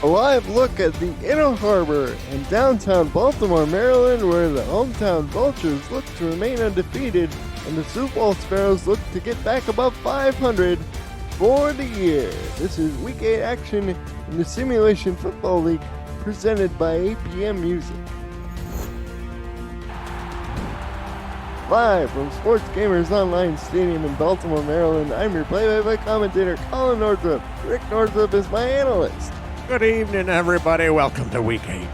A live look at the Inner Harbor in downtown Baltimore, Maryland, where the hometown Vultures look to remain undefeated and the Sioux Sparrows look to get back above 500 for the year. This is Week 8 action in the Simulation Football League presented by APM Music. Live from Sports Gamers Online Stadium in Baltimore, Maryland, I'm your play-by-play commentator, Colin Northrup. Rick Northrup is my analyst. Good evening, everybody. Welcome to Week 8.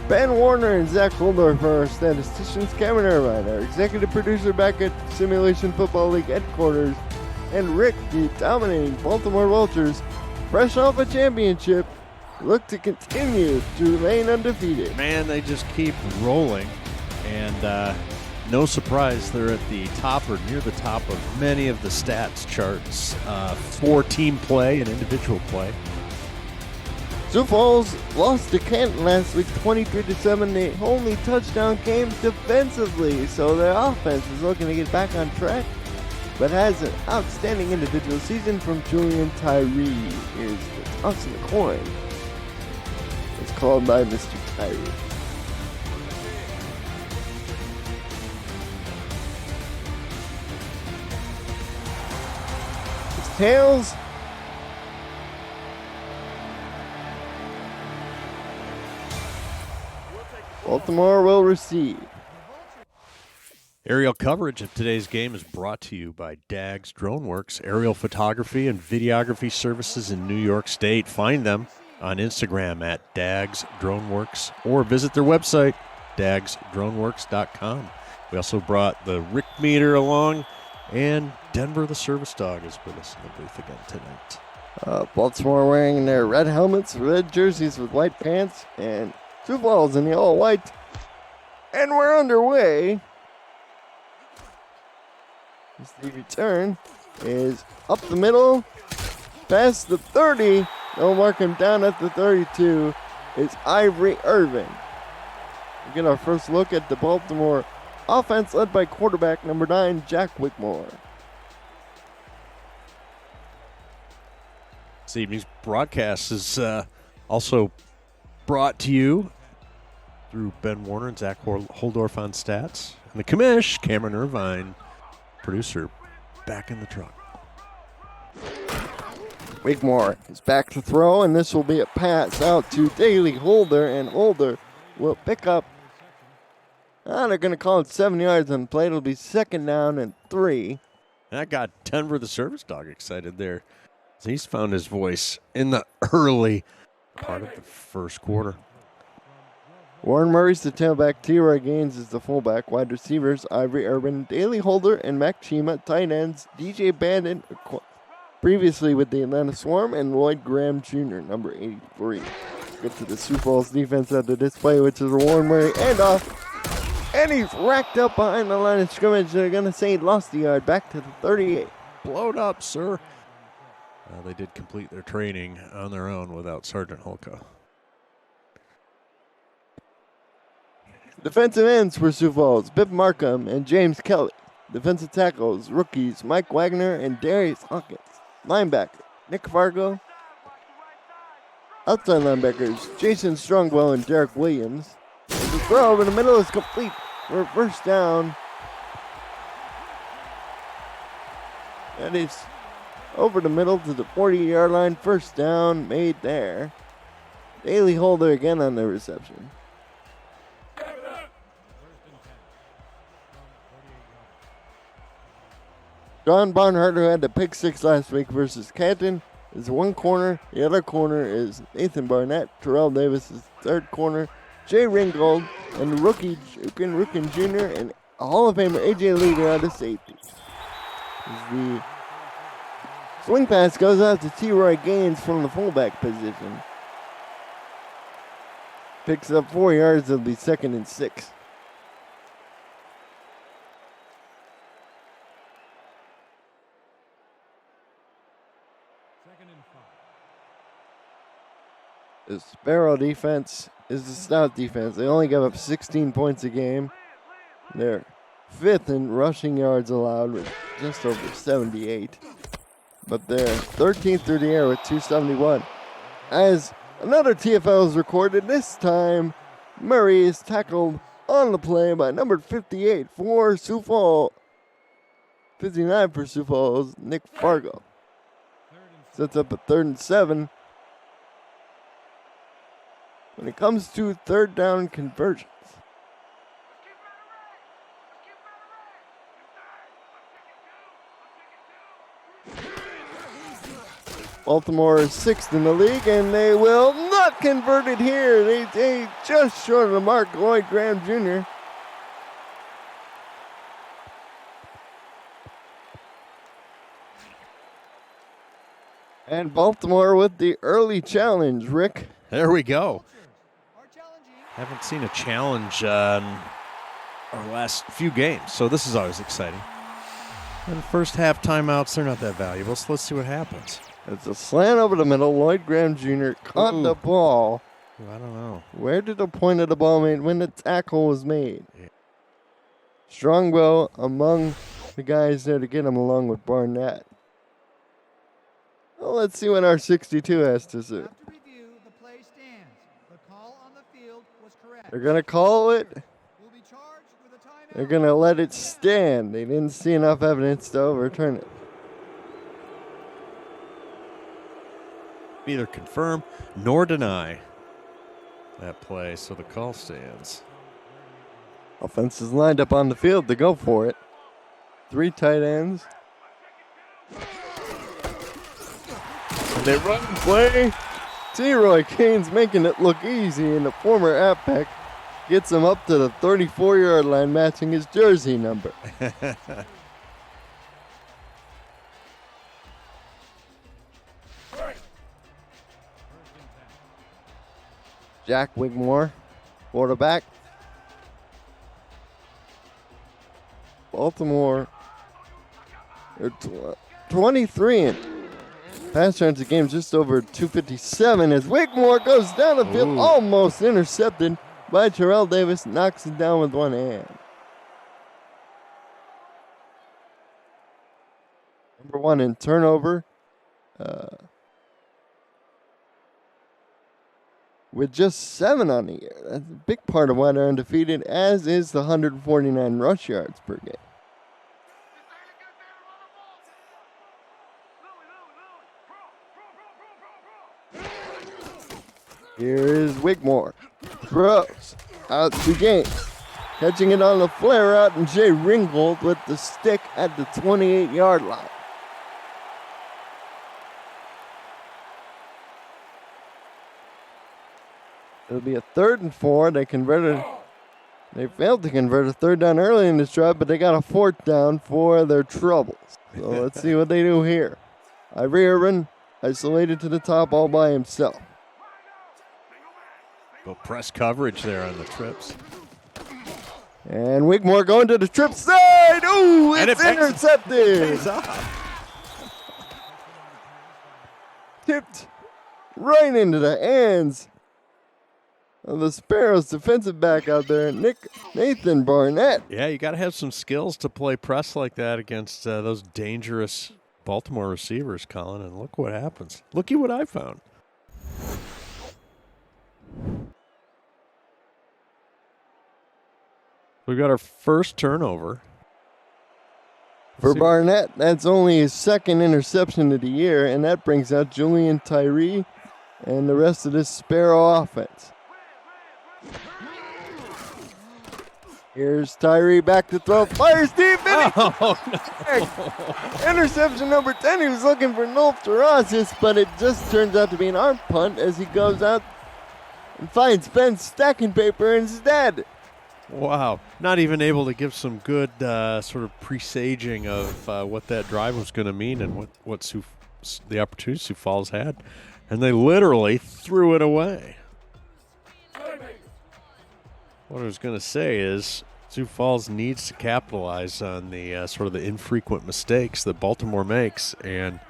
Ben Warner and Zach Holdorf are our statisticians. Cameron Irvine, our executive producer back at Simulation Football League headquarters. And Rick, the dominating Baltimore Vultures, fresh off a championship, look to continue to remain undefeated. Man, they just keep rolling. And no surprise, they're at the top or near the top of many of the stats charts for team play and individual play. Sioux Falls lost to Canton last week 23-7. They only touchdown came defensively, so their offense is looking to get back on track, but has an outstanding individual season from Julian Tyree. Here's the toss of the coin. It's called by Mr. Tyree. It's tails. Baltimore will receive. Aerial coverage of today's game is brought to you by Dags DroneWorks, aerial photography and videography services in New York State. Find them on Instagram at Dags DroneWorks or visit their website, dagsdroneworks.com. We also brought the Rick Meter along, and Denver the Service Dog is with us in the booth again tonight. Baltimore wearing their red helmets, red jerseys with white pants, and Sioux Falls in the all-white. And we're underway. The return is up the middle, past the 30. They'll mark him down at the 32. It's Ivory Irvin. We get our first look at the Baltimore offense led by quarterback number 9, Jack Wickmore. This evening's broadcast is also brought to you through Ben Warner and Zach Holdorf on stats. And the commish, Cameron Irvine, producer, back in the truck. Wigmore is back to throw, and this will be a pass out to Daly Holder, and Holder will pick up. They're going to call it 7 yards on the play. It'll be second down and 3. That got Denver the Service Dog excited there. So he's found his voice in the early part of the first quarter. Warren Murray's the tailback. T-Roy Gaines is the fullback. Wide receivers, Ivory Urban, Daly Holder, and Mac Chima. Tight ends, DJ Bandit, previously with the Atlanta Swarm, and Lloyd Graham Jr., number 83. Get to the Sioux Falls defense at the display, which is a Warren Murray handoff. And he's racked up behind the line of scrimmage. They're going to say he lost the yard back to the 38. Blowed up, sir. They did complete their training on their own without Sergeant Holka. Defensive ends for Sioux Falls, Biff Markham and James Kelly. Defensive tackles, rookies Mike Wagner and Darius Hawkins. Linebacker, Nick Fargo. Outside linebackers, Jason Strongwell and Derek Williams. And the throw over the middle is complete for a first down. That is over the middle to the 40-yard line. First down made there. Daly Holder again on the reception. John Barnhart, who had the pick six last week versus Canton, is one corner. The other corner is Nathan Barnett. Terrell Davis is third corner. Jay Ringgold and rookie Rukin Jr. and Hall of Famer AJ Leader out of safety. The swing pass goes out to T-Roy Gaines from the fullback position. Picks up 4 yards. It'll be second and 6. The Sparrow defense is the stout defense. They only give up 16 points a game. They're fifth in rushing yards allowed with just over 78. But they're 13th through the air with 271. as another TFL is recorded. This time, Murray is tackled on the play by number 58 for Sioux Falls. 59 for Sioux Falls, Nick Fargo. Sets up a 3rd and 7. When it comes to third down conversions, Baltimore is 6th in the league, and they will not convert it here. They just short of the mark, Lloyd Graham Jr. And Baltimore with the early challenge, Rick. There we go. Haven't seen a challenge our last few games, so this is always exciting. And first half timeouts, they're not that valuable, so let's see what happens. It's a slant over the middle. Lloyd Graham Jr. caught the ball. I don't know. Where did the point of the ball made when the tackle was made? Yeah. Strongbow among the guys there to get him along with Barnett. Well, let's see what our 62 has to say. They're going to call it. They're going to let it stand. They didn't see enough evidence to overturn it. Neither confirm nor deny that play, so the call stands. Offense is lined up on the field to go for it. 3 tight ends. And they run and play. T-Roy Kane's making it look easy, and the former Apex gets him up to the 34-yard line, matching his jersey number. Jack Wigmore, quarterback. Baltimore, they're 23 in pass yards a game, just over 257 as Wigmore goes down the field, almost intercepted by Terrell Davis, knocks it down with one hand. Number 1 in turnover. With just 7 on the year. That's a big part of why they're undefeated, as is the 149 rush yards per game. Here is Wigmore. Throws out to James. Catching it on the flare out, and Jay Ringgold with the stick at the 28-yard line. It'll be a 3rd and 4. They failed to convert a 3rd down early in this drive, but they got a 4th down for their troubles. So let's see what they do here. Ivory Urban isolated to the top all by himself. Go press coverage there on the trips. And Wigmore going to the trip side. Ooh, it's intercepted. Tipped right into the hands of the Sparrows defensive back out there, Nathan Barnett. Yeah, you got to have some skills to play press like that against those dangerous Baltimore receivers, Colin, and look what happens. Looky what I found. We've got our first turnover. For Barnett, that's only his 2nd interception of the year, and that brings out Julian Tyree and the rest of this Sparrow offense. Here's Tyree back to throw. Fires deep. Interception number 10. He was looking for Nolf Terrazas, but it just turns out to be an arm punt as he goes out and finds Ben stacking paper instead. Wow. Not even able to give some good sort of presaging of what that drive was going to mean and what the opportunity Sioux Falls had. And they literally threw it away. What I was going to say is Sioux Falls needs to capitalize on the sort of the infrequent mistakes that Baltimore makes. And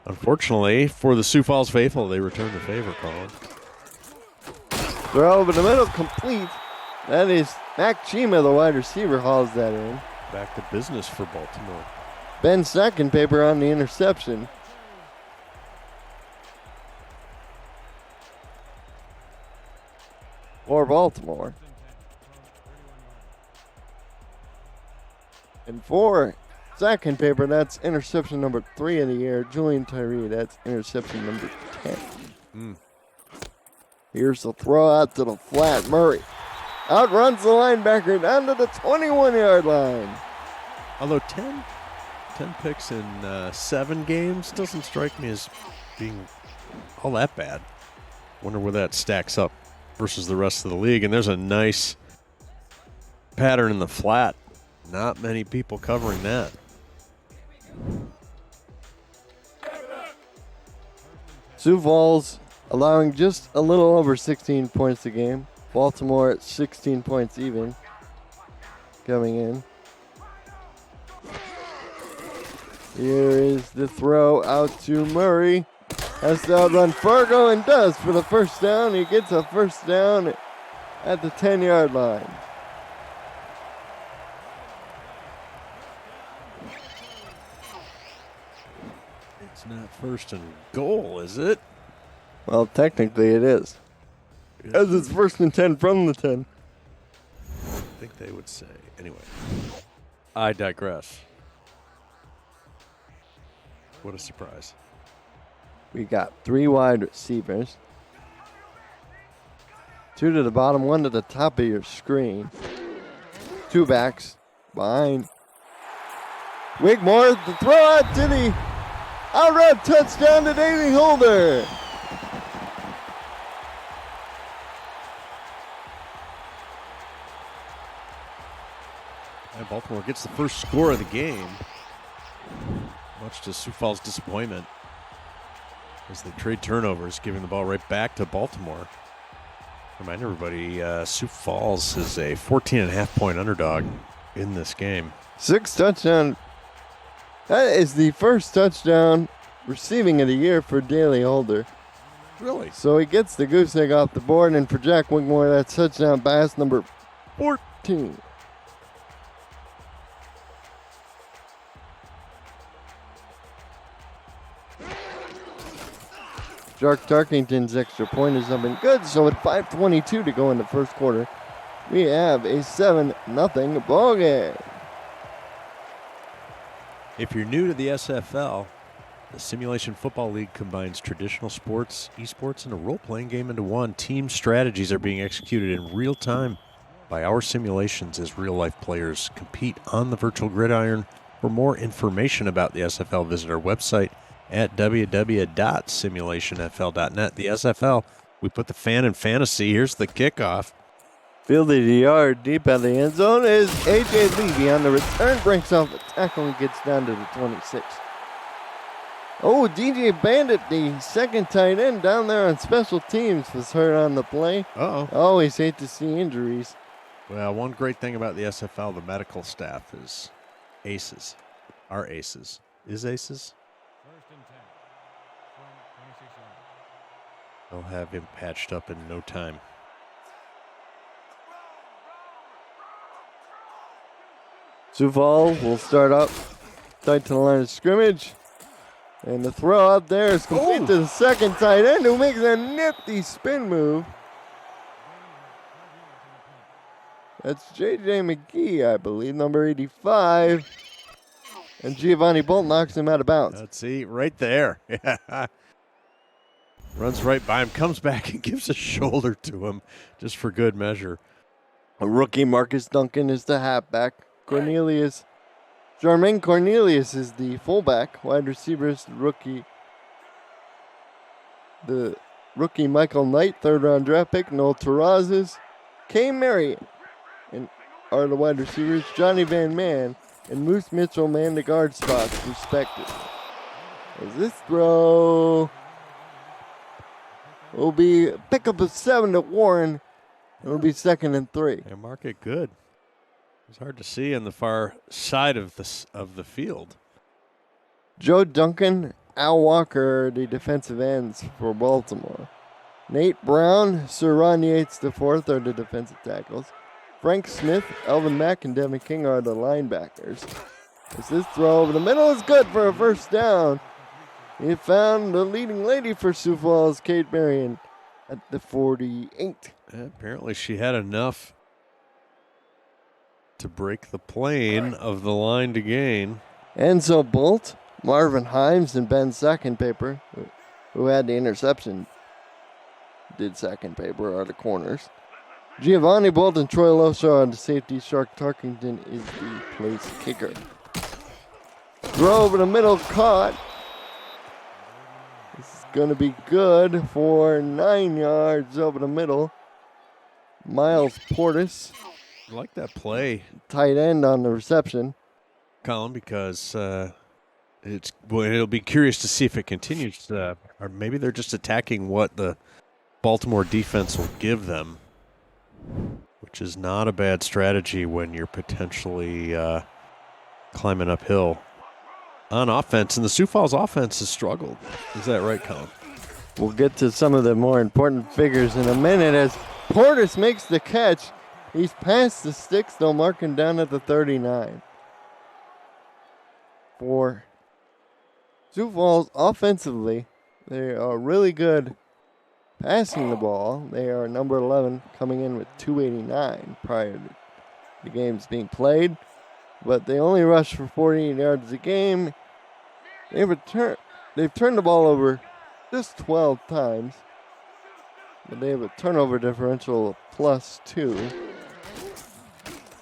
unfortunately, for the Sioux Falls faithful, they return the favor, Colin. Throw over the middle, complete. That is Mac Chima, the wide receiver, hauls that in. Back to business for Baltimore. Ben second paper on the interception. for Baltimore. And for second paper, that's interception number 3 of the year. Julian Tyree, that's interception number 10. Here's the throw out to the flat. Murray outruns the linebacker down to the 21-yard line. Although 10 picks in 7 games doesn't strike me as being all that bad. Wonder where that stacks up versus the rest of the league. And there's a nice pattern in the flat. Not many people covering that. Sioux Falls allowing just a little over 16 points a game. Baltimore at 16 points even coming in. Here is the throw out to Murray. Has to outrun Fargo and does for the first down. He gets a first down at the 10-yard line. It's not first and goal, is it? Well, technically it is. As it's first and 10 from the 10. I think they would say. Anyway, I digress. What a surprise. We got 3 wide receivers. 2 to the bottom, 1 to the top of your screen. 2 backs behind. Wigmore, the throw out to the outright touchdown to Daly Holder. And Baltimore gets the first score of the game, much to Sioux Falls' disappointment, as they trade turnovers, giving the ball right back to Baltimore. Remind everybody, Sioux Falls is a 14.5-point underdog in this game. 6 touchdown. That is the first touchdown receiving of the year for Daly Holder. Really? So he gets the goose egg off the board, and for Jack Wigmore, that's touchdown pass number 14. Jark Tarkington's extra point has not been good, so with 5:22 to go in the first quarter, we have a 7-0 ball game. If you're new to the SFL, the Simulation Football League combines traditional sports, esports, and a role-playing game into one. Team strategies are being executed in real time by our simulations as real-life players compete on the virtual gridiron. For more information about the SFL, visit our website at www.simulationfl.net. The SFL, we put the fan in fantasy. Here's the kickoff. Fielded a yard deep at the end zone is A.J. Levy on the return, breaks off the tackle and gets down to the 26. Oh, DJ Bandit, the second tight end down there on special teams, was hurt on the play. Uh-oh. Always hate to see injuries. Well, one great thing about the SFL, the medical staff is aces. Are aces. Is aces? They'll have him patched up in no time. Sioux Falls will start up tight to the line of scrimmage. And the throw out there is complete to the second tight end, who makes a nifty spin move. That's J.J. McGee, I believe, number 85. And Giovanni Bolt knocks him out of bounds. Let's see, right there. Runs right by him, comes back and gives a shoulder to him just for good measure. A rookie, Marcus Duncan, is the halfback. Jermaine Cornelius is the fullback. Wide receiver is the rookie Michael Knight, 3rd-round draft pick. Noel Terrazas, Kay Marion, and are the wide receivers. Johnny Van Man and Moose Mitchell man the guard spots, respectively. As this throw will be a pickup of 7 to Warren. It'll be 2nd and 3. And mark it good. It's hard to see on the far side of the field. Joe Duncan, Al Walker, the defensive ends for Baltimore. Nate Brown, Sir Ron Yates IV are the defensive tackles. Frank Smith, Elvin Mack, and Devin King are the linebackers. As this throw over the middle is good for a first down. He found the leading lady for Sioux Falls, Kate Marion, at the 48. Apparently she had enough to break the plane of the line to gain. Enzo Bolt, Marvin Himes, and Ben Second Paper, who had the interception, did second paper are the corners. Giovanni Bolt and Troy Loshaw on the safety. Shark Tarkington is the place kicker. Throw over the middle, caught. This is going to be good for 9 yards over the middle. Miles Portis. I like that play, Tight end on the reception. Colin, because it'll be curious to see if it continues, or maybe they're just attacking what the Baltimore defense will give them, which is not a bad strategy when you're potentially climbing uphill on offense. And the Sioux Falls offense has struggled. Is that right, Colin? We'll get to some of the more important figures in a minute as Portis makes the catch. He's past the sticks, though, marking down at the 39. For Sioux Falls offensively, they are really good passing the ball. They are number 11, coming in with 289 prior to the games being played. But they only rush for 48 yards a game. They've turned the ball over just 12 times. But they have a turnover differential of +2.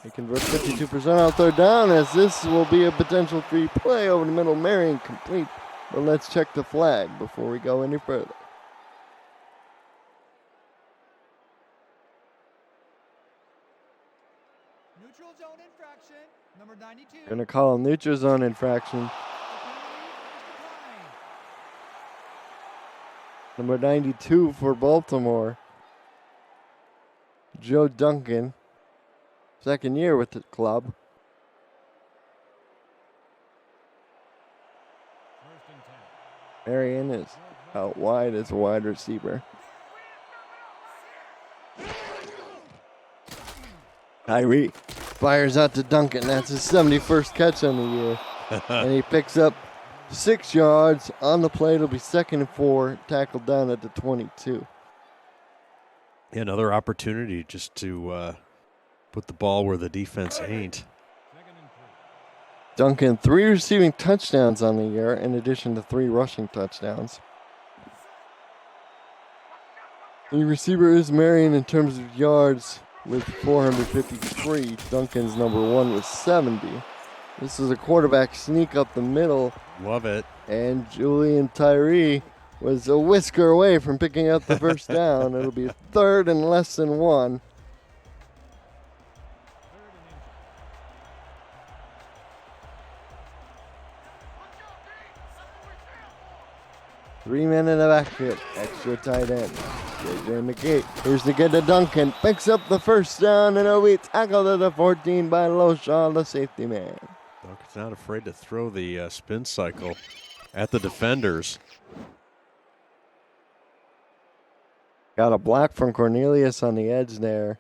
They convert 52% on third down, as this will be a potential free play over the middle. Marion complete. But let's check the flag before we go any further. Neutral zone infraction, number 92. Going to call a neutral zone infraction. Number 92 for Baltimore, Joe Duncan, second year with the club. Marion is out wide as a wide receiver. Kyrie fires out to Duncan. That's his 71st catch on the year. And he picks up 6 yards on the play. It'll be 2nd and 4, tackled down at the 22. Yeah, another opportunity just to put the ball where the defense ain't. Duncan, 3 receiving touchdowns on the year, in addition to 3 rushing touchdowns. The receiver is Marion in terms of yards with 453. Duncan's number 1 with 70. This is a quarterback sneak up the middle. Love it. And Julian Tyree was a whisker away from picking up the first down. It'll be 3rd and less than 1. Three men in the backfield. Extra tight end. JJ McGee. Here's to get to Duncan. Picks up the first down, and it'll be tackled at the 14 by Loshaw, the safety man. Duncan's not afraid to throw the spin cycle at the defenders. Got a block from Cornelius on the edge there.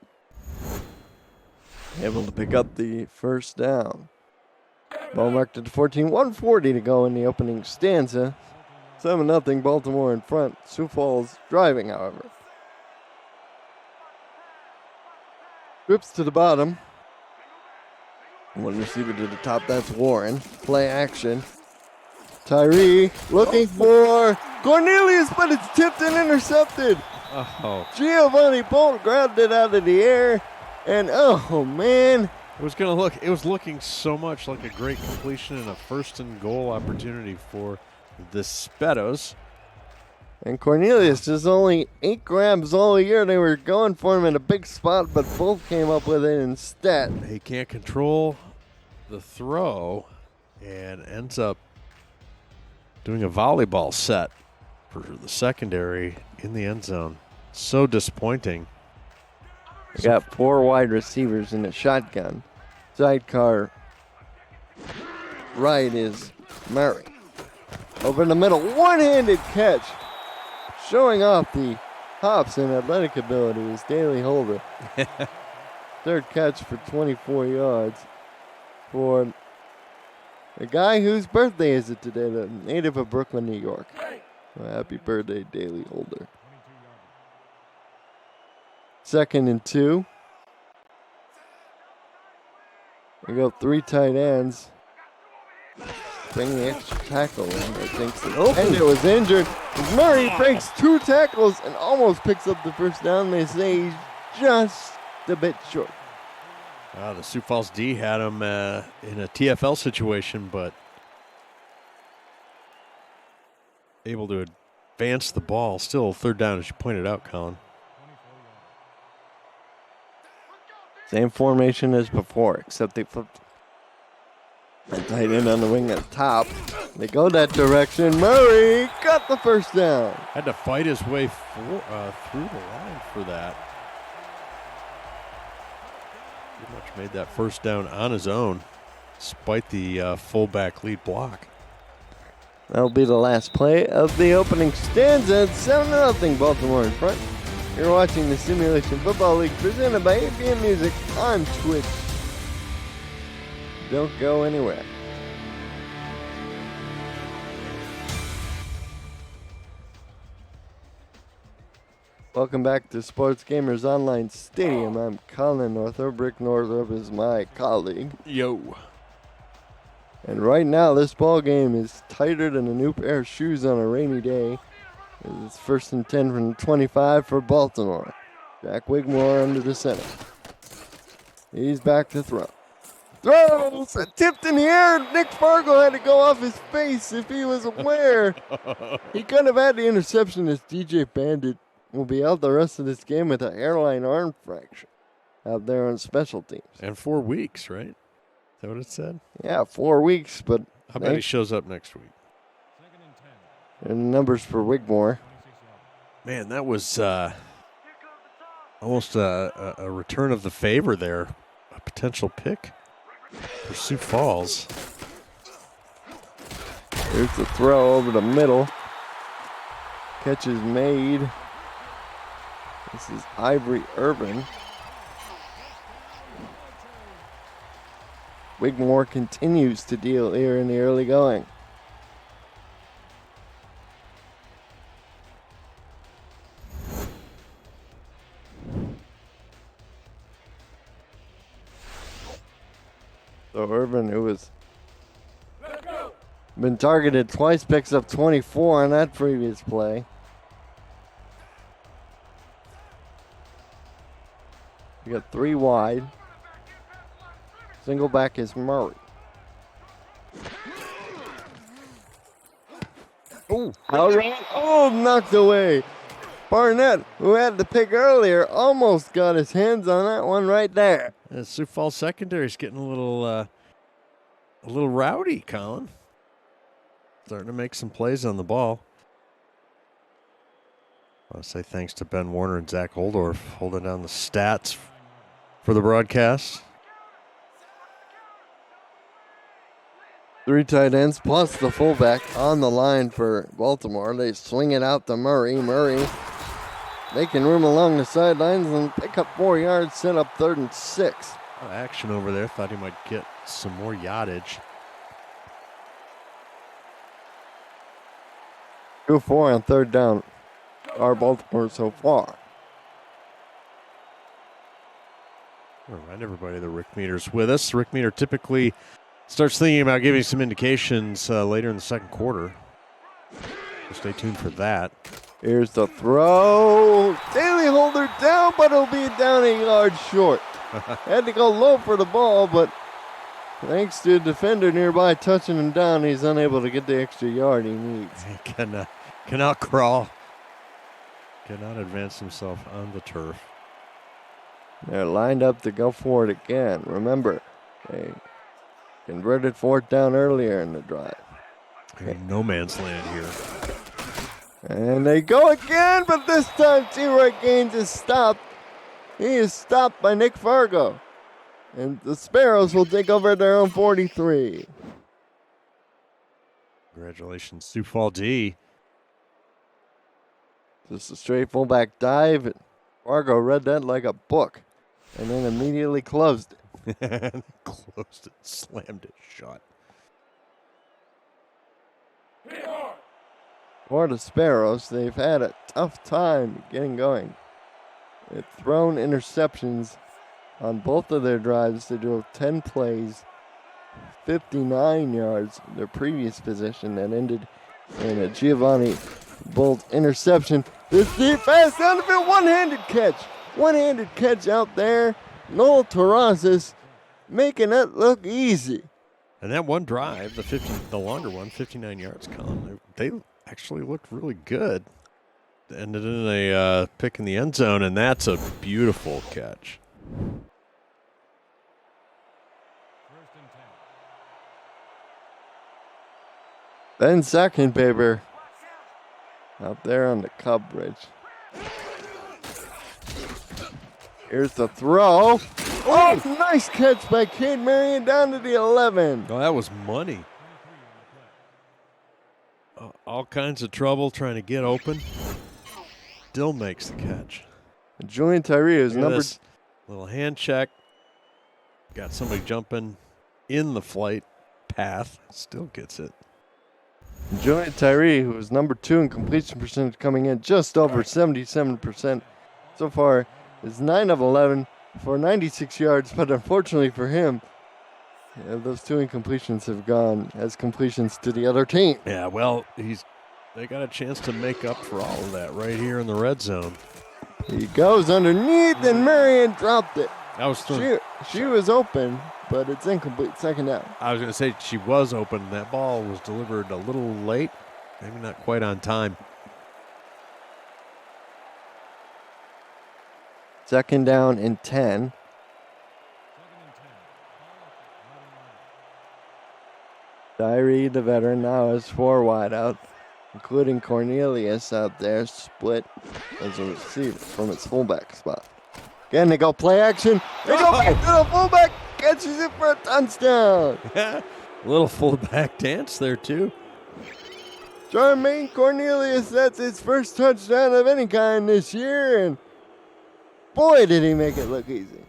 Able to pick up the first down. Ball marked at the 14. 1:40 to go in the opening stanza. 7-0 Baltimore in front. Sioux Falls driving, however. Whips to the bottom. One receiver to the top. That's Warren. Play action. Tyree looking for Cornelius, but it's tipped and intercepted. Oh. Giovanni Bolt grabbed it out of the air. And oh man. It was looking so much like a great completion and a 1st and goal opportunity for the Spettos. And Cornelius just only 8 grabs all year. They were going for him in a big spot, but both came up with it instead. He can't control the throw and ends up doing a volleyball set for the secondary in the end zone. So disappointing. They got 4 wide receivers in a shotgun. Sidecar right is Murray. Over in the middle, one-handed catch. Showing off the hops and athletic ability is Daly Holder. 3rd catch for 24 yards for a guy whose birthday is it today, the native of Brooklyn, New York. Well, happy birthday, Daly Holder. 2nd and 2. We go 3 tight ends. Bring the extra tackle in. I think so. And it was injured. Murray breaks 2 tackles and almost picks up the first down. They say he's just a bit short. The Sioux Falls D had him in a TFL situation, but able to advance the ball. Still 3rd down, as you pointed out, Colin. Same formation as before, except they flipped a tight end on the wing at the top. They go that direction. Murray got the first down. Had to fight his way through the line for that. Pretty much made that first down on his own, despite the fullback lead block. That'll be the last play of the opening stanza. It's 7-0 Baltimore in front. You're watching the Simulation Football League presented by APM Music on Twitch. Don't go anywhere. Welcome back to Sports Gamers Online Stadium. I'm Colin Northrop. Rick Northrop is my colleague. Yo. And right now, this ball game is tighter than a new pair of shoes on a rainy day. It's 1st and 10 from 25 for Baltimore. Jack Wigmore under the center. He's back to throw. Throws! Tipped in the air. Nick Fargo had to go off his face if he was aware. He could have had the interception as DJ Bandit will be out the rest of this game with an airline arm fracture out there on special teams. And 4 weeks, right? Is that what it said? Yeah, 4 weeks, but I bet he shows up next week. And the numbers for Wigmore. Man, that was almost a return of the favor there. A potential pick for Sioux Falls. There's the throw over the middle. Catch is made. This is Ivory Urban. Wigmore continues to deal here in the early going. So Urban, who was been targeted twice, picks up 24 on that previous play. We got 3 wide. Single back is Murray. Oh, knocked away. Barnett, who had the pick earlier, almost got his hands on that one right there. The Sioux Falls secondary is getting a little rowdy, Colin. Starting to make some plays on the ball. I want to say thanks to Ben Warner and Zach Holdorf holding down the stats for the broadcast. 3 tight ends plus the fullback on the line for Baltimore. They swing it out to Murray. Murray making room along the sidelines and pick up 4 yards, set up 3rd and 6. Action over there. Thought he might get some more yardage. 2-4 on 3rd down. Our Baltimore so far. I'll remind everybody that Rick Meter's with us. Rick Meter typically starts thinking about giving some indications later in the second quarter. So stay tuned for that. Here's the throw. Daly Holder down, but it'll be down a yard short. Had to go low for the ball, but thanks to a defender nearby touching him down, he's unable to get the extra yard he needs. He cannot crawl. Cannot advance himself on the turf. They're lined up to go for it again. Remember, they converted 4th down earlier in the drive. No man's land here. And they go again, but this time T-Roy Gaines is stopped. He is stopped by Nick Fargo. And the Sparrows will take over at their own 43. Congratulations, Sioux Falls D. Just a straight fullback dive. Fargo read that like a book and then immediately closed it. Closed it, slammed it shut. For the Sparrows, they've had a tough time getting going. They've thrown interceptions on both of their drives. They drove 10 plays, 59 yards. Their previous possession that ended in a Giovanni Bolt interception. This deep pass down the field, one-handed catch. One-handed catch out there. Noel Terrazas making it look easy. And that one drive, the longer one, 59 yards, Colin, they actually looked really good. Ended in a pick in the end zone, and that's a beautiful catch. Then second paper out there on the Cub Bridge. Here's the throw. Oh, nice catch by Cade Marion down to the 11. Oh, that was money. All kinds of trouble trying to get open. Still makes the catch. Julian Tyree is number. Little hand check. Got somebody jumping in the flight path. Still gets it. Julian Tyree, who is number 2 in completion percentage, coming in just over 77% so far, is 9 of 11 for 96 yards. But unfortunately for him, those 2 incompletions have gone as completions to the other team. Yeah, well, they got a chance to make up for all of that right here in the red zone. He goes underneath, and Marion dropped it. That was she was open, but it's incomplete. Second down. I was going to say she was open. That ball was delivered a little late, maybe not quite on time. Second down and 10. Tyree, the veteran, now has 4 wide out, including Cornelius out there, split as a receiver from its fullback spot. Again, they go play action. They go back to the fullback, catches it for a touchdown. Little fullback dance there, too. Jermaine Cornelius, that's his first touchdown of any kind this year, and boy, did he make it look easy.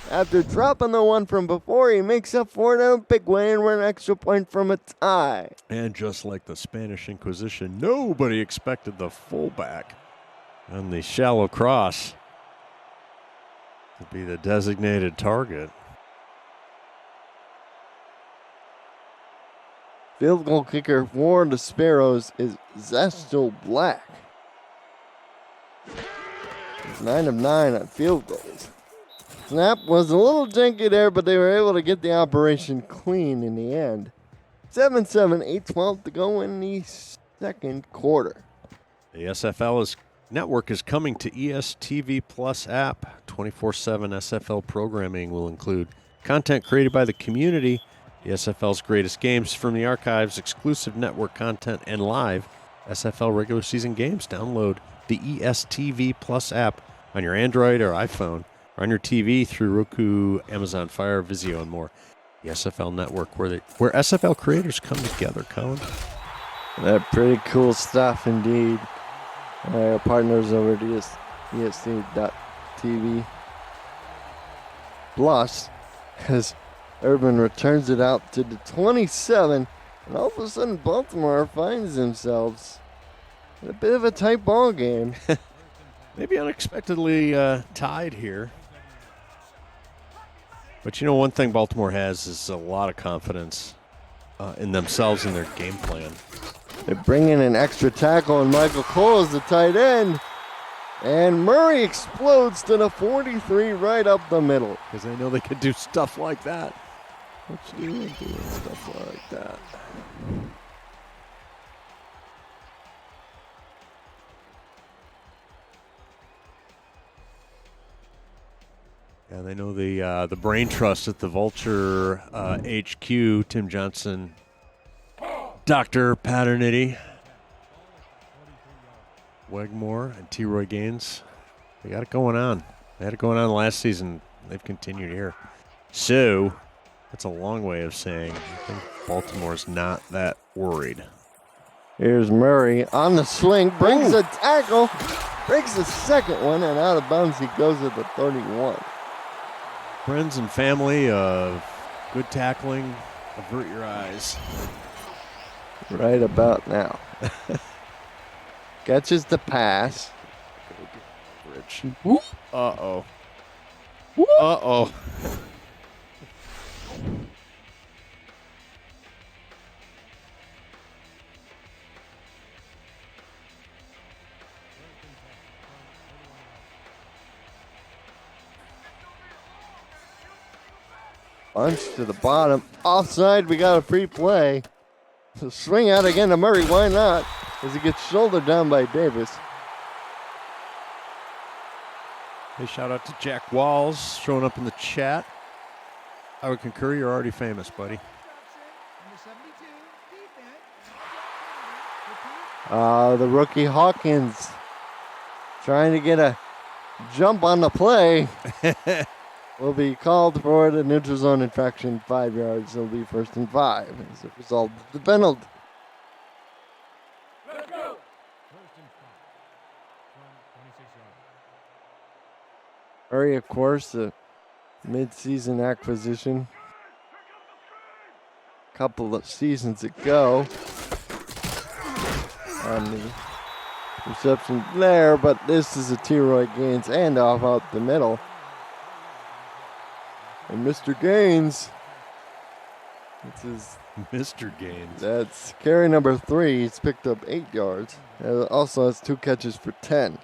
After dropping the one from before, he makes up for it in a big way and we're an extra point from a tie. And just like the Spanish Inquisition, nobody expected the fullback on the shallow cross to be the designated target. Field goal kicker for the Sparrows is Zestel Black. He's 9 of 9 on field goals. Snap was a little janky there, but they were able to get the operation clean in the end. 7-7, 8-12 to go in the second quarter. The SFL network is coming to ESTV Plus app. 24/7 SFL programming will include content created by the community, the SFL's greatest games from the archives, exclusive network content, and live SFL regular season games. Download the ESTV Plus app on your Android or iPhone, or on your TV through Roku, Amazon Fire, Vizio, and more. The SFL network, where SFL creators come together, Colin. That's pretty cool stuff indeed. Our partners over at EST.TV. Plus, as Urban returns it out to the 27, and all of a sudden Baltimore finds themselves in a bit of a tight ball game. Maybe unexpectedly tied here. But you know, one thing Baltimore has is a lot of confidence in themselves and their game plan. They bring in an extra tackle, and Michael Cole is the tight end. And Murray explodes to the 43 right up the middle. Because they know they could do stuff like that. What you doing stuff like that? And they know the brain trust at the Vulture HQ, Tim Johnson, Dr. Paternity, Wegmore, and T. Roy Gaines. They got it going on. They had it going on last season. They've continued here. So, that's a long way of saying I think Baltimore's not that worried. Here's Murray on the swing, brings a tackle, breaks the second one, and out of bounds he goes at the 31. Friends and family of good tackling, avert your eyes. Right about now. Catches the pass. coverage. Uh-oh. Uh-oh. Punch to the bottom. Offside, we got a free play. So swing out again to Murray. Why not? As he gets shouldered down by Davis. Hey, shout out to Jack Walls showing up in the chat. I would concur, you're already famous, buddy. Number 72, defense. The rookie Hawkins trying to get a jump on the play. Will be called for the neutral zone infraction, 5 yards. It'll be 1st and 5 as a result of the penalty. Let's go. 1st and 5 from 26 yards. Murray, of course, a mid-season acquisition. A couple of seasons ago. On the reception there, but this is a T-Roy Gaines handoff out the middle. And Mr. Gaines, Mr. Gaines. that's carry number 3. He's picked up 8 yards. Also has 2 catches for 10.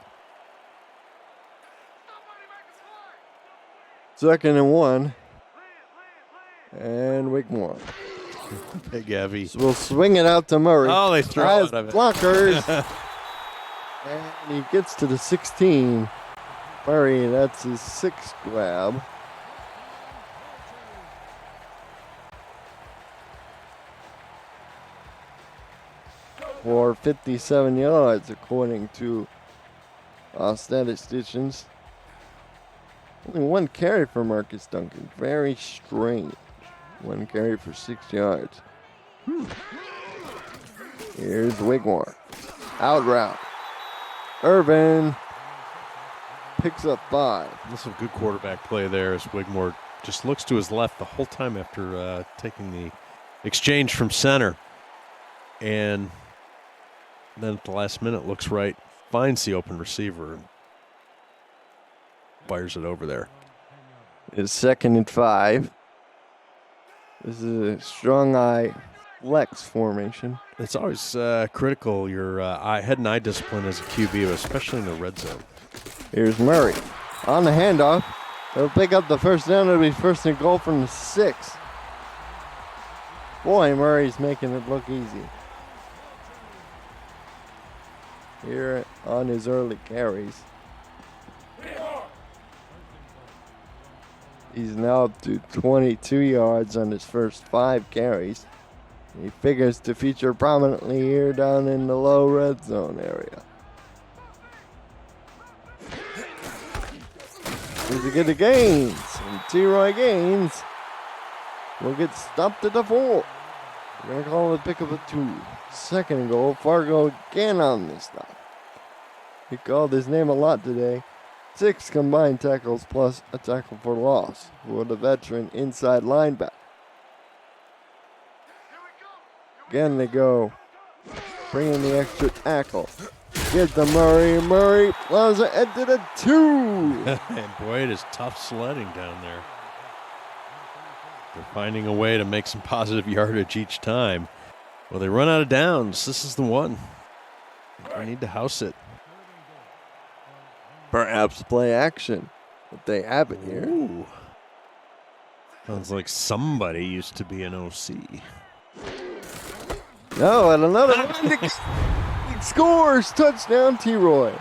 2nd and 1. And Wigmore. Big Evie. So we'll swing it out to Murray. Oh, they throw Has out of it. blockers. And he gets to the 16. Murray, that's his 6th grab. For 57 yards, according to statisticians. Only 1 carry for Marcus Duncan. Very strange. 1 carry for 6 yards. Here's Wigmore. Out route. Irvin picks up 5. That's some good quarterback play there as Wigmore just looks to his left the whole time after taking the exchange from center. And then at the last minute looks right, finds the open receiver, and fires it over there. It's 2nd and 5. This is a strong eye flex formation. It's always critical, your head and eye discipline as a QB, especially in the red zone. Here's Murray on the handoff. They'll pick up the 1st down. It'll be 1st and goal from the 6. Boy, Murray's making it look easy. Here on his early carries. He's now up to 22 yards on his first 5 carries. He figures to feature prominently here down in the low red zone area. Here's a get to Gaines. And T-Roy Gaines will get stopped at the 4. We're going to call it a pick up a 2. 2nd and goal. Fargo again on this stop. He called his name a lot today. 6 combined tackles plus a tackle for loss for the veteran inside linebacker. Again they go. Bring in the extra tackle. Get to Murray. Murray plows ahead to the 2. And boy, it is tough sledding down there. They're finding a way to make some positive yardage each time. Well, they run out of downs. This is the one. They need to house it. Perhaps play action, but they have it here. Ooh. Sounds like somebody used to be an OC. No, and another one. He scores. Touchdown, T-Roy.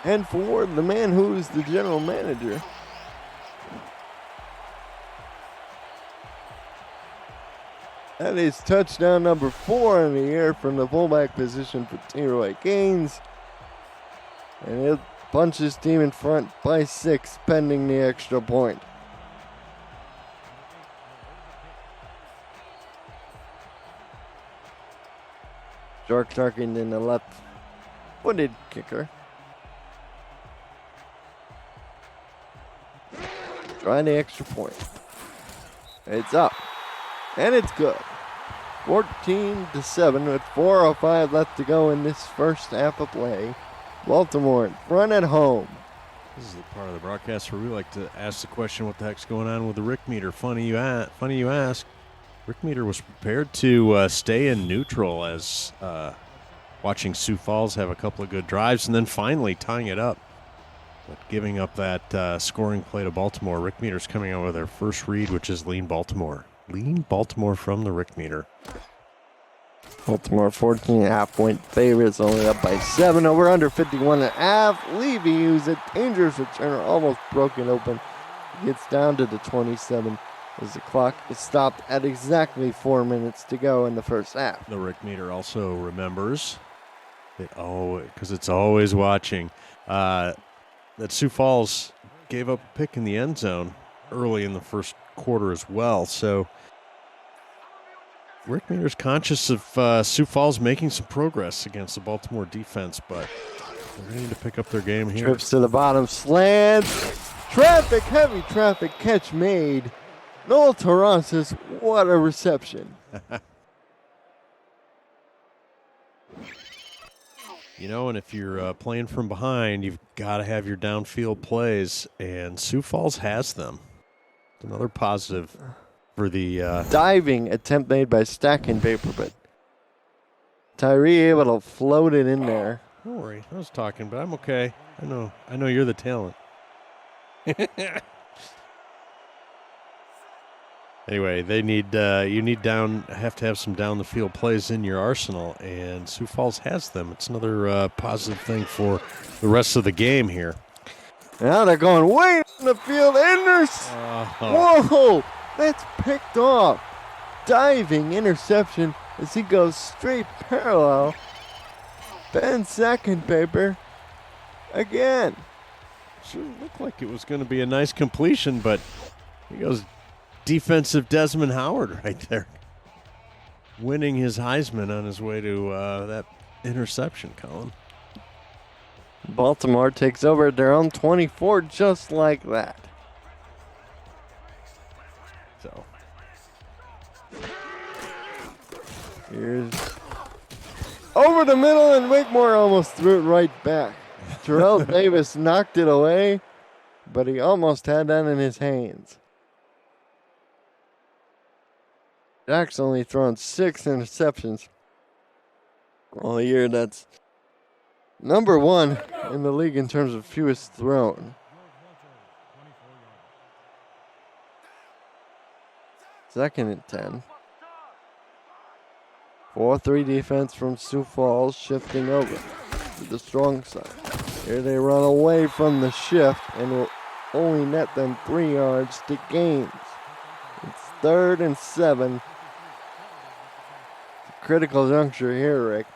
And for the man who is the general manager, that is touchdown number 4 in the year from the fullback position for T-Roy Gaines. And it punches team in front by 6, pending the extra point. Jork Tarkington, the left-footed kicker. Trying the extra point. It's up. And it's good. 14-7 with 4:05 left to go in this first half of play. Baltimore in front at home. This is the part of the broadcast where we like to ask the question, what the heck's going on with the Rick meter? Funny you ask. Rick meter was prepared to stay in neutral as watching Sioux Falls have a couple of good drives and then finally tying it up. But giving up that scoring play to Baltimore, Rick meter's coming out with their first read, which is lean Baltimore. Lean Baltimore from the Rick meter. Baltimore 14.5-point favorites, only up by 7. Over under 51.5. Levy, who's a dangerous returner, almost broken open, gets down to the 27 as the clock is stopped at exactly 4 minutes to go in the first half. The Rick meter also remembers, because it's always watching, that Sioux Falls gave up a pick in the end zone early in the first quarter as well. So Rick meter's conscious of Sioux Falls making some progress against the Baltimore defense, but they're going to need to pick up their game here. Trips to the bottom, slants, traffic, heavy traffic, catch made. Noel Taransis, what a reception. You know, and if you're playing from behind, you've got to have your downfield plays, and Sioux Falls has them. It's another positive for the diving attempt made by Stacking Paper, but Tyree able to float it in there. Don't worry, I was talking, but I'm okay. I know you're the talent. Anyway, they need have to have some down the field plays in your arsenal, and Sioux Falls has them. It's another positive thing for the rest of the game here. Now they're going way in the field. Whoa, that's picked off. Diving interception as he goes straight parallel. Ben Second Paper again. Sure looked like it was going to be a nice completion, but he goes defensive Desmond Howard right there, winning his Heisman on his way to that interception, Colin. Baltimore takes over at their own 24 just like that. So here's over the middle, and Wigmore almost threw it right back. Terrell Davis knocked it away, but he almost had that in his hands. Jack's only thrown 6 interceptions all year. That's number 1 in the league in terms of fewest thrown. Second and 10. 4-3 defense from Sioux Falls, shifting over to the strong side. Here they run away from the shift and will only net them 3 yards to gains. It's 3rd and 7. Critical juncture here, Rick.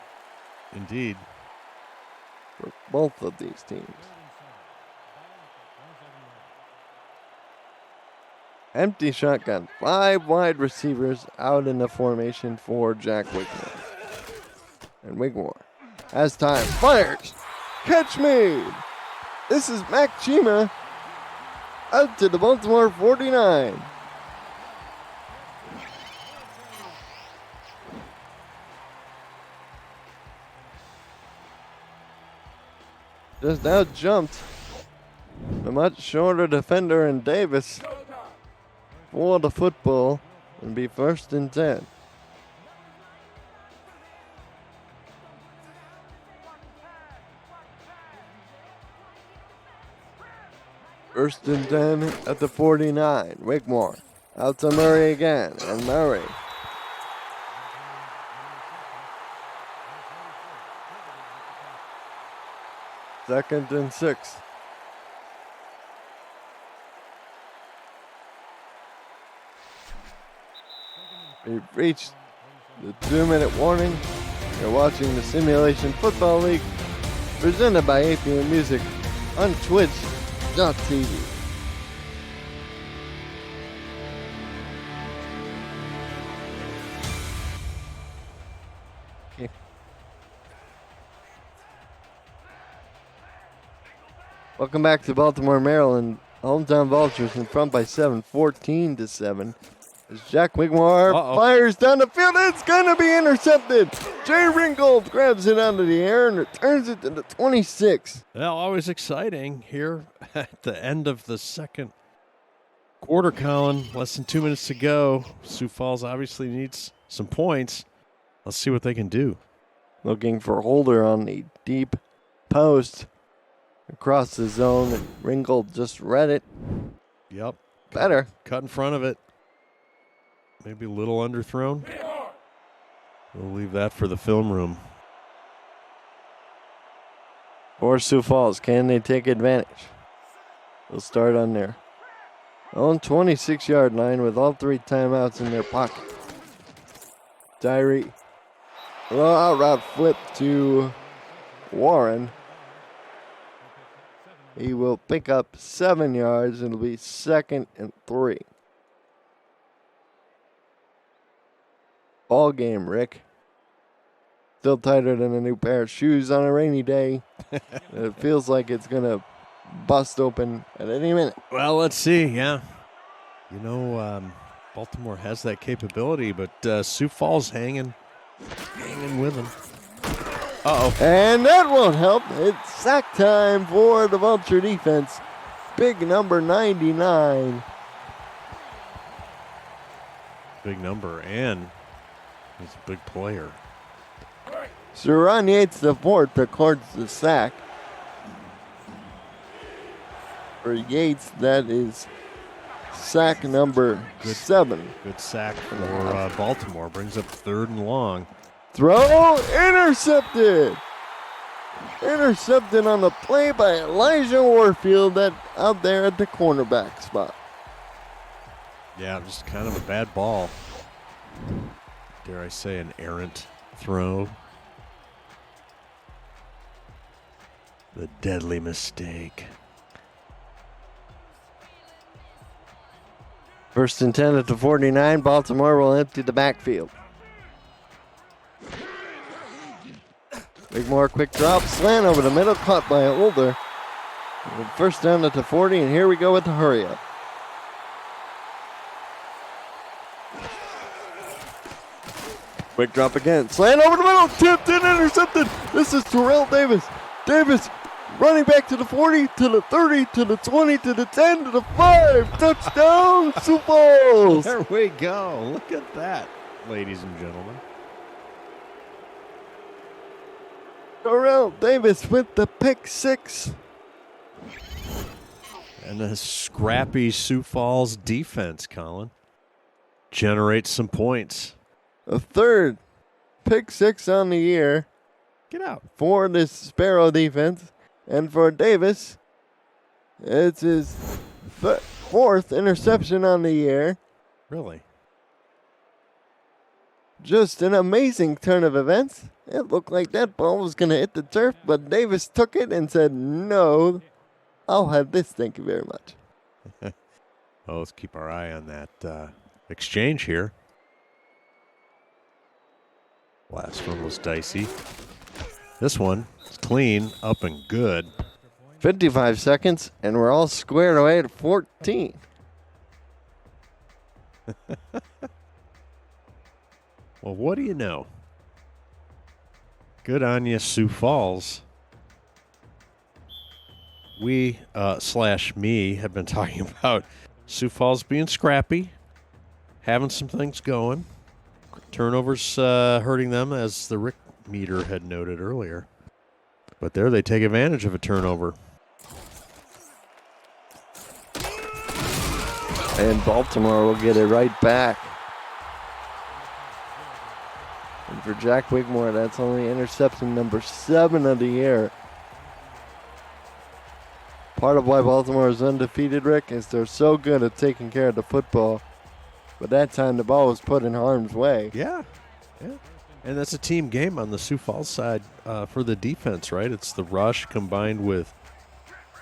indeed. For both of these teams. Empty shotgun. 5 wide receivers out in the formation for Jack Wigmore. And Wigmore has time. Fires. Catch me. This is Mac Chima out to the Baltimore 49. Just out jumped a much shorter defender in Davis for the football and be 1st and 10. First and 10 at the 49. Wigmore out to Murray again, and Murray. Second and 6. We've reached the 2-minute warning. You're watching the Simulation Football League, presented by APM Music on Twitch.tv. Okay. Welcome back to Baltimore, Maryland. Hometown Vultures in front by 7, 14-7. As Jack Wigmore fires down the field, it's going to be intercepted. Jay Ringgold grabs it out of the air and returns it to the 26. Well, always exciting here at the end of the second quarter, Colin. Less than 2 minutes to go. Sioux Falls obviously needs some points. Let's see what they can do. Looking for Holder on the deep post across the zone. And Ringgold just read it. Yep. Better. Cut in front of it. Maybe a little underthrown. We'll leave that for the film room. Or Sioux Falls, can they take advantage? They'll start on their own 26-yard line with all 3 timeouts in their pocket. Tyree. Out route flip to Warren. He will pick up 7 yards. It'll be 2nd and 3. Ball game, Rick. Still tighter than a new pair of shoes on a rainy day. It feels like it's going to bust open at any minute. Well, let's see, yeah. You know, Baltimore has that capability, but Sioux Falls hanging with them. Uh-oh. And that won't help. It's sack time for the Vulture defense. Big number 99. Big number, and he's a big player. Saran Yates the 4th records the sack. For Yates, that is sack number 7. Good sack for Baltimore. Brings up 3rd and long. Throw intercepted. Intercepted on the play by Elijah Warfield out there at the cornerback spot. Yeah, just kind of a bad ball. Dare I say an errant throw. The deadly mistake. 1st and 10 at the 49. Baltimore will empty the backfield. Wigmore quick drop, slant over the middle, caught by Older. 1st down at the 40, and here we go with the hurry up. Quick drop again, slant over the middle, tipped and intercepted. This is Terrell Davis. Davis running back to the 40, to the 30, to the 20, to the 10, to the 5. Touchdown, Sioux Falls. There we go. Look at that, ladies and gentlemen. Terrell Davis with the pick 6. And a scrappy Sioux Falls defense, Colin, generates some points. A 3rd pick 6 on the year. Get out. For this Sparrow defense. And for Davis, it's his 4th interception on the year. Really? Just an amazing turn of events. It looked like that ball was going to hit the turf, but Davis took it and said, no, I'll have this, thank you very much. Well, let's keep our eye on that exchange here. Last one was dicey. This one is clean, up and good. 55 seconds, and we're all squared away at 14. Well, what do you know? Good on you, Sioux Falls. We, / me, have been talking about Sioux Falls being scrappy, having some things going. Turnovers hurting them, as the Rick meter had noted earlier. But there they take advantage of a turnover. And Baltimore will get it right back. And for Jack Wigmore, that's only interception number 7 of the year. Part of why Baltimore is undefeated, Rick, is they're so good at taking care of the football. But that time the ball was put in harm's way. Yeah. And that's a team game on the Sioux Falls side for the defense, right? It's the rush combined with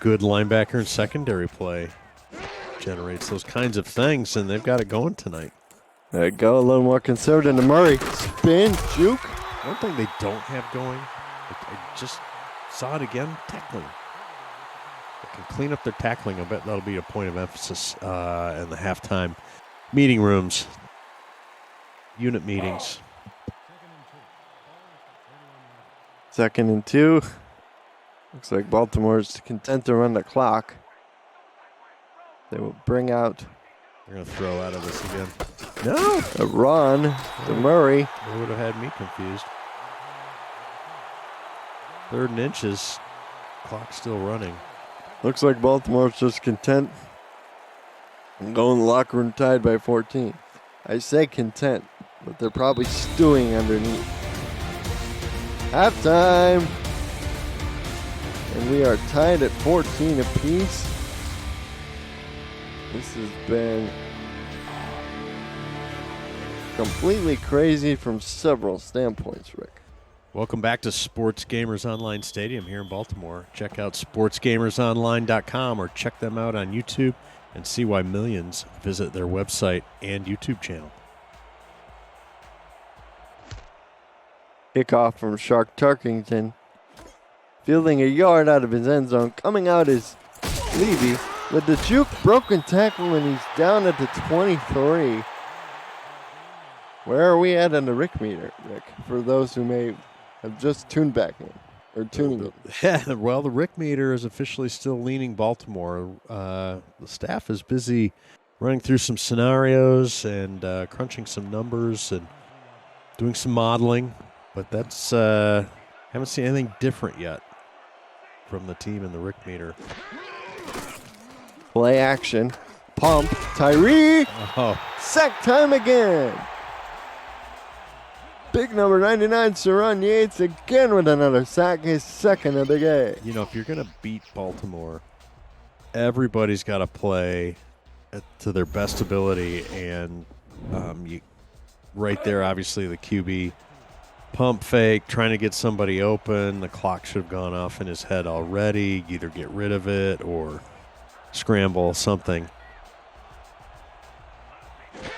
good linebacker and secondary play. Generates those kinds of things, and they've got it going tonight. There you go, a little more conservative to Murray. Spin, juke. One thing they don't have going, I just saw it again, tackling. They can clean up their tackling. I bet that'll be a point of emphasis in the halftime meeting rooms, unit meetings. Second and 2. Ball at the 31 yard line. 2nd and 2. Looks like Baltimore's content to run the clock. They will bring out They're going to throw out of this again. No. a run to Murray. They would have had me confused. 3rd and inches. Clock still running. Looks like Baltimore's just content and go in the locker room tied by 14. I say content, but they're probably stewing underneath. Halftime. And we are tied at 14 apiece. This has been completely crazy from several standpoints, Rick. Welcome back to Sports Gamers Online Stadium here in Baltimore. Check out sportsgamersonline.com or check them out on YouTube and see why millions visit their website and YouTube channel. Kickoff from Shark Tarkington. Fielding a yard out of his end zone. Coming out is Levy with the juke broken tackle, and he's down at the 23. Where are we at on the Rick meter, Rick? For those who may have just tuned back in or tuning in. Yeah, well, the Rick meter is officially still leaning Baltimore. The staff is busy running through some scenarios and crunching some numbers and doing some modeling, but that's haven't seen anything different yet from the team in the Rick meter. Play action. Pump. Tyree. Oh, Sack time again. Big number 99, Saron Yates again with another sack, his 2nd of the game. you know, if you're going to beat Baltimore, everybody's got to play to their best ability, and right there, obviously, the QB pump fake, trying to get somebody open. The clock should have gone off in his head already. Either get rid of it or scramble, something.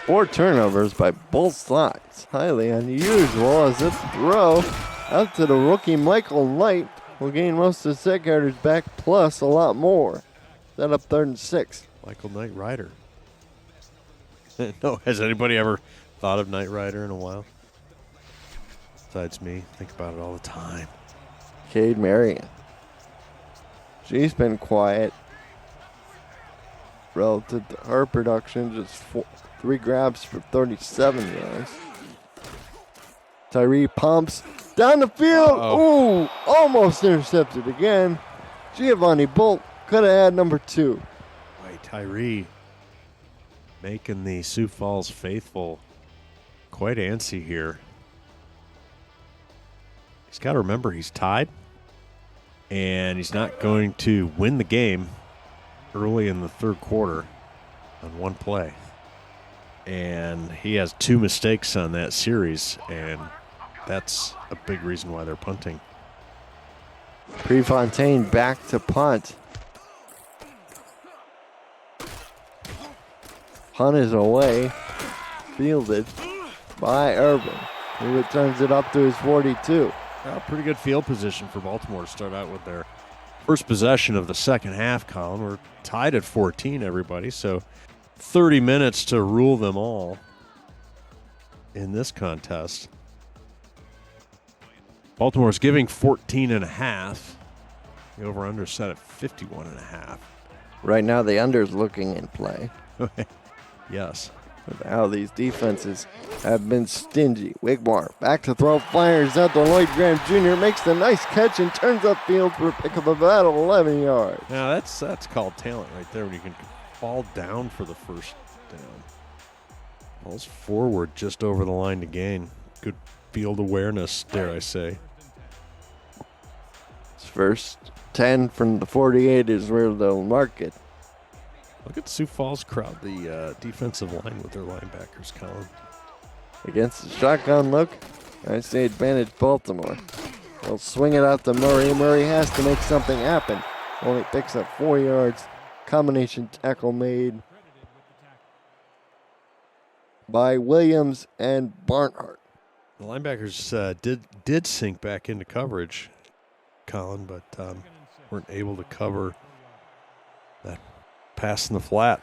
4 turnovers by both sides. Highly unusual as a throw out to the rookie Michael Knight will gain most of the seconders back plus a lot more. Set up 3rd and 6. Michael Knight Rider. No, has anybody ever thought of Knight Rider in a while? Besides me, think about it all the time. Cade Marion. She's been quiet relative to her production. Just 3 grabs for 37 yards. Tyree pumps down the field. Uh-oh. Ooh, almost intercepted again. Giovanni Bolt could have had number 2. Wait, Tyree making the Sioux Falls faithful quite antsy here. He's got to remember he's tied, and he's not going to win the game early in the 3rd quarter on one play. And he has 2 mistakes on that series, and that's a big reason why they're punting. Prefontaine back to punt. Punt is away. Fielded by Urban, who returns it up to his 42. Pretty good field position for Baltimore to start out with their first possession of the second half, Colin. We're tied at 14, everybody, so 30 minutes to rule them all in this contest. Baltimore's giving 14.5. The over-under set at 51.5. Right now, the under's looking in play. Yes. With how these defenses have been stingy. Wigmore back to throw, fires out to Lloyd Graham Jr., makes the nice catch and turns upfield for a pickup of about 11 yards. Now that's called talent right there when you can fall down for the first down. Falls forward just over the line to gain. Good field awareness, dare I say. His first 10 from the 48 is where they'll mark it. Look at Sioux Falls crowd the defensive line with their linebackers, Colin. Against the shotgun look, I say advantage Baltimore. They'll swing it out to Murray. Murray has to make something happen. Only picks up 4 yards. Combination tackle made by Williams and Barnhart. The linebackers did sink back into coverage, Colin, but weren't able to cover that pass in the flat.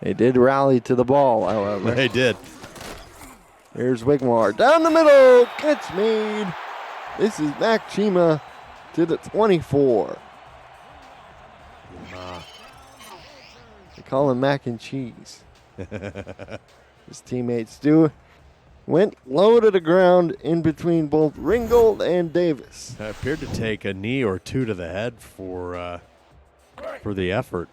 They did rally to the ball, however. They did. Here's Wigmore. Down the middle. Catch made. This is Mac Chima to the 24. They call him mac and cheese. His teammates do. Went low to the ground in between both Ringgold and Davis. Appeared to take a knee or two to the head for the effort.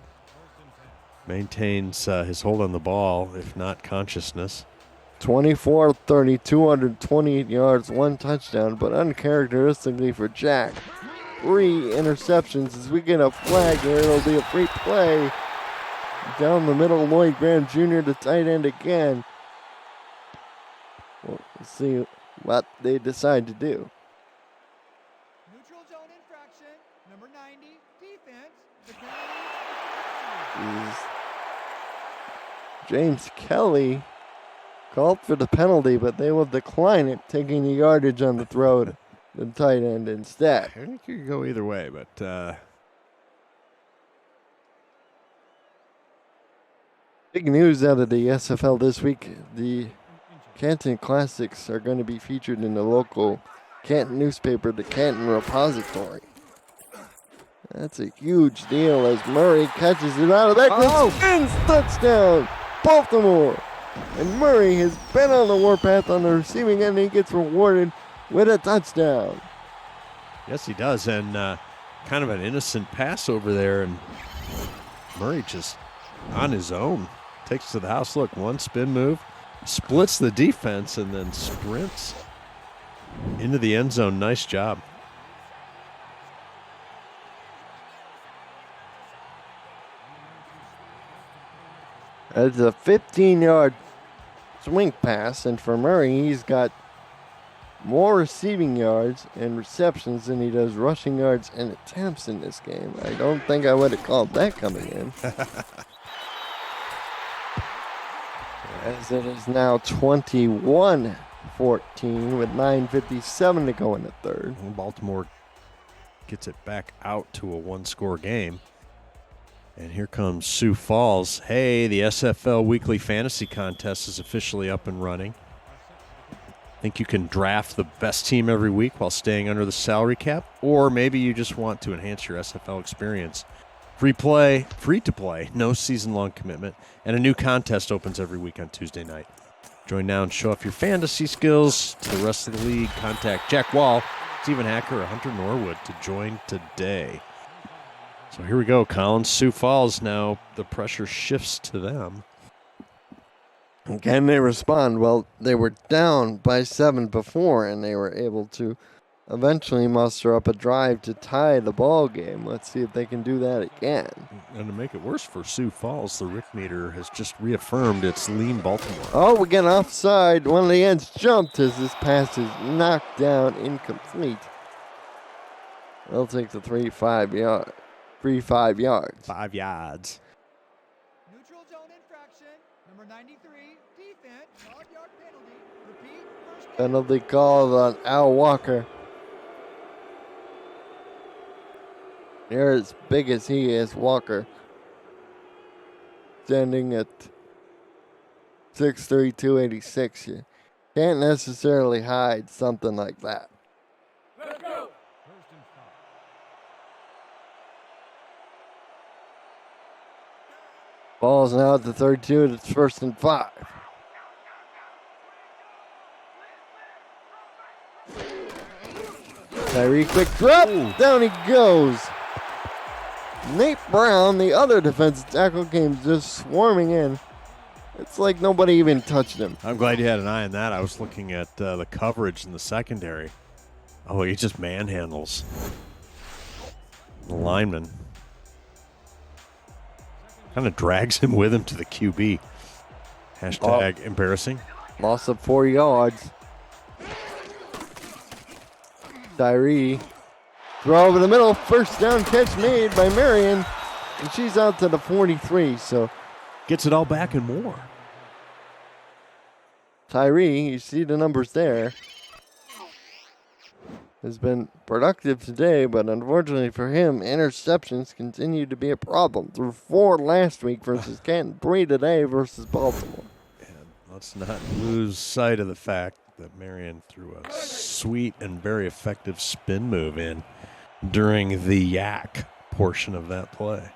Maintains his hold on the ball, if not consciousness. 24-30, 228 yards, 1 touchdown, but uncharacteristically for Jack. 3 interceptions. As we get a flag here, it'll be a free play. Down the middle, Lloyd Graham Jr., the tight end again. We'll see what they decide to do. Neutral zone infraction, number 90, defense. The Is James Kelly called for the penalty, but they will decline it, taking the yardage on the throw to the tight end instead. I think you could go either way, but Big news out of the SFL this week. The Canton Classics are going to be featured in the local Canton newspaper, the Canton Repository. That's a huge deal as Murray catches it out of that. Spins touchdown, Baltimore. And Murray has been on the warpath on the receiving end. And he gets rewarded with a touchdown. yes, he does. And kind of an innocent pass over there. And Murray just on his own takes to the house. Look, one spin move, splits the defense, and then sprints into the end zone. Nice job. That's a 15-yard swing pass, and for Murray, he's got more receiving yards and receptions than he does rushing yards and attempts in this game. I don't think I would have called that coming in. As it is now 21-14 with 9:57 to go in the third. Baltimore gets it back out to a one-score game. And here comes Sioux Falls. Hey, the SFL Weekly Fantasy Contest is officially up and running. Think you can draft the best team every week while staying under the salary cap? Or maybe you just want to enhance your SFL experience. Free to play, no season-long commitment, and a new contest opens every week on Tuesday night. Join now and show off your fantasy skills to the rest of the league. Contact Jack Wall, Stephen Hacker, or Hunter Norwood to join today. So here we go, Collins. Sioux Falls now, the pressure shifts to them. And can they respond? Well, they were down by 7 before, and they were able to eventually muster up a drive to tie the ball game. Let's see if they can do that again. And to make it worse for Sioux Falls, the Rick meter has just reaffirmed it's lean Baltimore. Oh, we get offside. One of the ends jumped as this pass is knocked down, incomplete. They'll take the 5 yards. 5 yards. 5 yards. neutral zone infraction, number 93, defense, 5-yard penalty. Repeat, first down. Penalty called on Al Walker. They're as big as he is, Walker. Standing at 6'3", 286. You can't necessarily hide something like that. First and 5. Ball's now at the 32, and it's 1st and 5. Tyree, quick drop. Down he goes. Nate Brown, the other defensive tackle, came just swarming in. It's like nobody even touched him. I'm glad you had an eye on that. I was looking at the coverage in the secondary. Oh, he just manhandles the lineman. Kind of drags him with him to the QB. Hashtag embarrassing. Loss of 4 yards. Tyree. Throw over the middle. First down catch made by Marion. And she's out to the 43. So Gets it all back and more. Tyree, you see the numbers there. has been productive today, but unfortunately for him, interceptions continue to be a problem. Threw 4 last week versus Canton, 3 today versus Baltimore. And let's not lose sight of the fact that Marion threw a sweet and very effective spin move in during the yak portion of that play.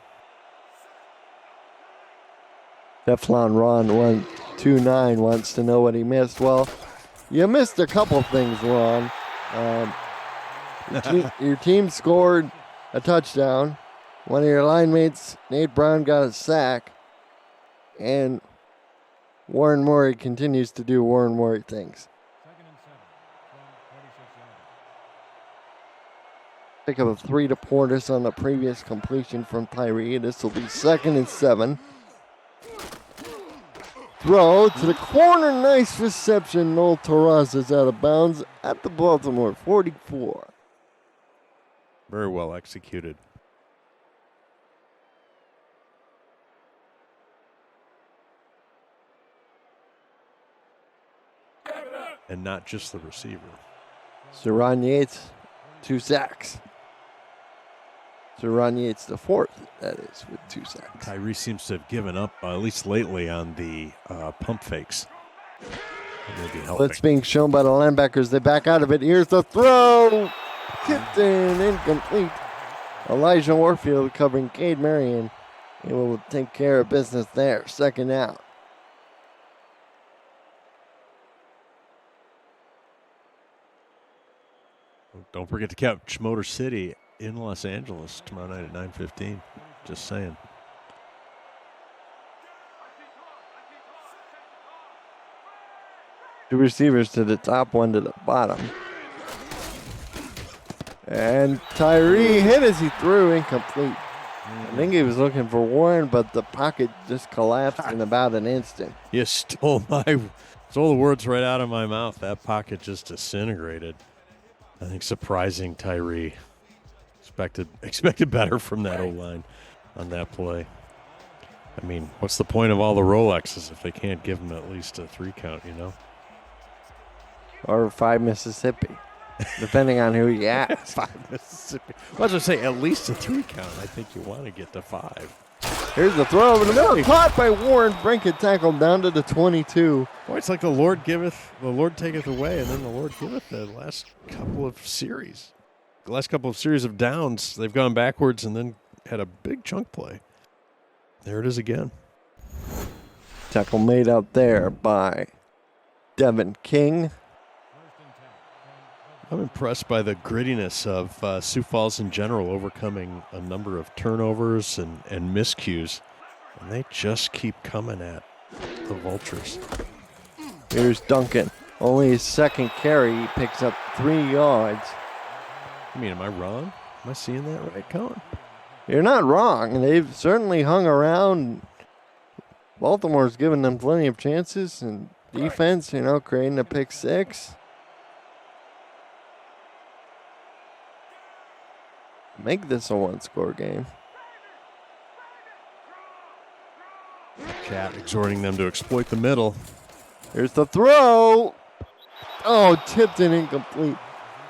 Teflon Ron 129 wants to know what he missed. Well, you missed a couple things, Ron. Your team scored a touchdown. One of your line mates, Nate Brown, got a sack. And Warren Murray continues to do Warren Murray things. 2nd and 7 from 46 yards. Pick up a 3 to Portis on the previous completion from Tyree. This will be 2nd and 7. Throw to the corner. Nice reception. Noel Taraz is out of bounds at the Baltimore 44. Very well executed. And not just the receiver. Saran Yates, 2 sacks. Saran Yates the 4th, that is, with 2 sacks. Tyree seems to have given up, at least lately, on the pump fakes. Maybe helping. Blitz being shown by the linebackers. They back out of it. Here's the throw. Tipped in, incomplete. Elijah Warfield covering Cade Marion. He will take care of business there. 2nd out. Don't forget to catch Motor City in Los Angeles tomorrow night at 9:15. Just saying. Two receivers to the top, one to the bottom. And Tyree hit as he threw, incomplete. I think he was looking for Warren, but the pocket just collapsed in about an instant. You stole the words right out of my mouth. That pocket just disintegrated. I think surprising Tyree. Expected better from that O-line on that play. I mean, what's the point of all the Rolexes if they can't give them at least a 3 count, you know? Or 5 Mississippi, depending on who you ask. 5 Mississippi. Well, I was going to say at least a 3 count. I think you want to get to 5. Here's the throw over the middle. Caught by Warren. Brinkett tackled down to the 22. Boy, it's like the Lord giveth, the Lord taketh away, and then the Lord giveth the last couple of series. The last couple of series of downs, they've gone backwards and then had a big chunk play. There it is again. Tackle made out there by Devin King. I'm impressed by the grittiness of Sioux Falls in general, overcoming a number of turnovers and miscues. And they just keep coming at the Vultures. Here's Duncan. Only his 2nd carry. He picks up 3 yards. I mean, am I wrong? Am I seeing that right, Colin? You're not wrong. They've certainly hung around. Baltimore's given them plenty of chances, and defense, creating a pick 6. Make this a 1-score game. Cat exhorting them to exploit the middle. Here's the throw. Oh, tipped and incomplete.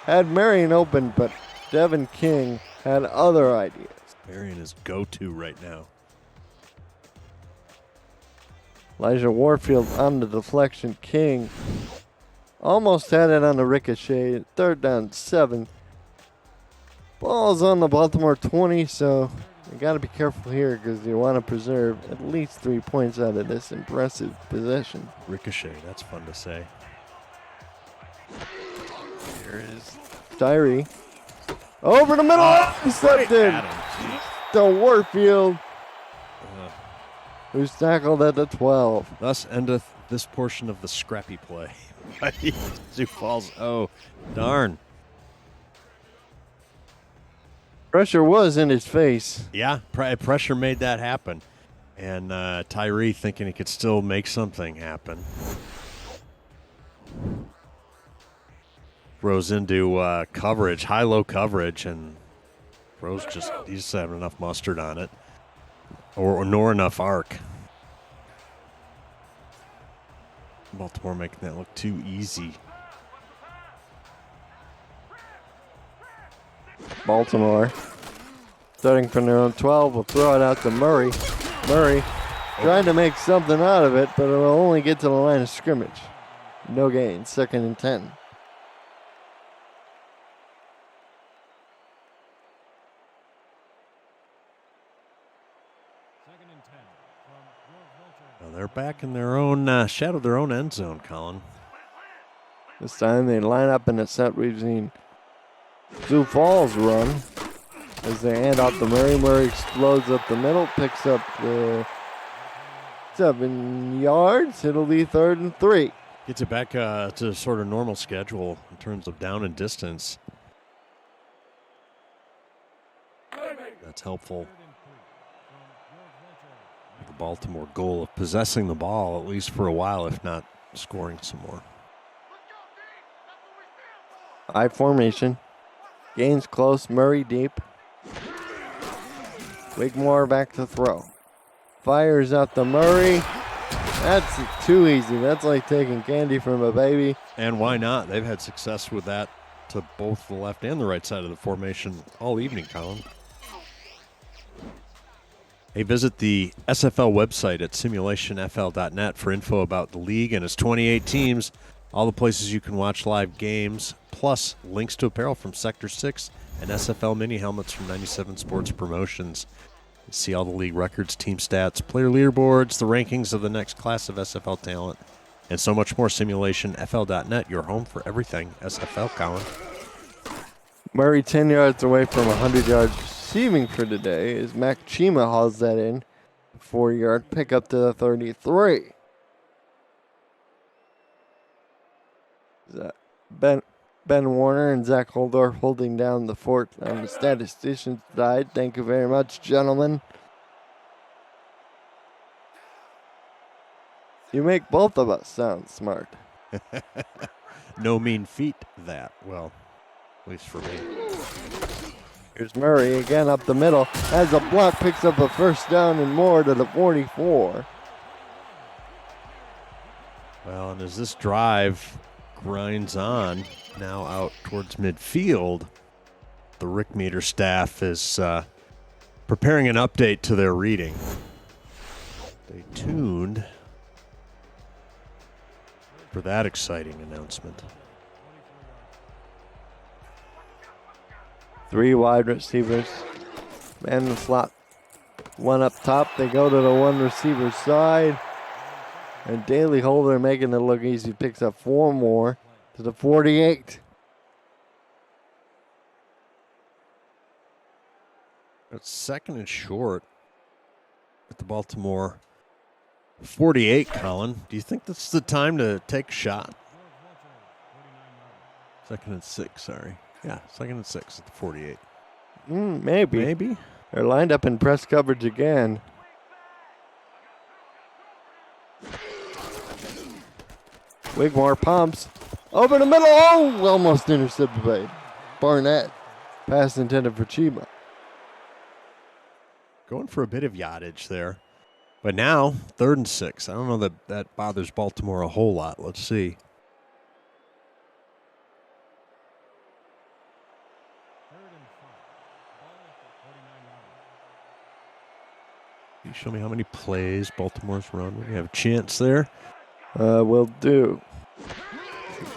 Had Marion open, but Devin King had other ideas. Marion is go-to right now. Elijah Warfield on the deflection. King almost had it on the ricochet. 3rd down, 7. Ball's on the Baltimore 20, so you got to be careful here because you want to preserve at least 3 points out of this impressive possession. Ricochet, that's fun to say. Here is Tyree. Over the middle. He slipped in. To Warfield, who's tackled at the 12. Thus endeth this portion of the scrappy play. Sioux Falls. Oh, darn. Pressure was in his face. Yeah, pressure made that happen. And Tyree thinking he could still make something happen. Throws into coverage, high-low coverage, and Rose just having enough mustard on it, nor enough arc. Baltimore making that look too easy. Baltimore, starting from their own 12, will throw it out to Murray. Murray trying to make something out of it, but it will only get to the line of scrimmage. No gain, 2nd and 10. Well, they're back in their own shadow, their own end zone, Colin. This time they line up in a set. We've seen Sioux Falls run as they hand off to Murray. Murray explodes up the middle, picks up the 7 yards. It'll be 3rd and 3. Gets it back to sort of normal schedule in terms of down and distance. That's helpful. The Baltimore goal of possessing the ball, at least for a while, if not scoring some more. I formation. Gains close. Murray deep. Wigmore back to throw. Fires out to Murray. That's too easy. That's like taking candy from a baby. And why not? They've had success with that to both the left and the right side of the formation all evening, Colin. Hey, visit the SFL website at simulationfl.net for info about the league and its 28 teams, all the places you can watch live games, plus links to apparel from Sector 6 and SFL mini helmets from 97 Sports Promotions. See all the league records, team stats, player leaderboards, the rankings of the next class of SFL talent, and so much more. SimulationFL.net, your home for everything SFL, Colin. Murray 10 yards away from 100 yards receiving for today as Mac Chima hauls that in. 4-yard pickup to the 33. Ben Warner and Zach Holdorf holding down the fort on the statistician's side. Thank you very much, gentlemen. You make both of us sound smart. No mean feat, that. Well, at least for me. Here's Murray again up the middle. Has a block, picks up a 1st down and more to the 44. Well, and as this drive grinds on, now out towards midfield, the Rick Meter staff is preparing an update to their reading. Stay tuned for that exciting announcement. 3 wide receivers. Man in the slot. 1 up top. They go to the 1 receiver side. And Daly Holder making it look easy. Picks up 4 more to the 48. It's 2nd and short at the Baltimore 48, Colin. Do you think this is the time to take a shot? 2nd and 6, sorry. Yeah, 2nd and 6 at the 48. Maybe. Maybe. They're lined up in press coverage again. Wigmore pumps. Over the middle. Oh, almost intercepted by Barnett. Pass intended for Chima. Going for a bit of yardage there. But now, 3rd and 6. I don't know that that bothers Baltimore a whole lot. Let's see. Can you show me how many plays Baltimore's run? We have a chance there. Will do.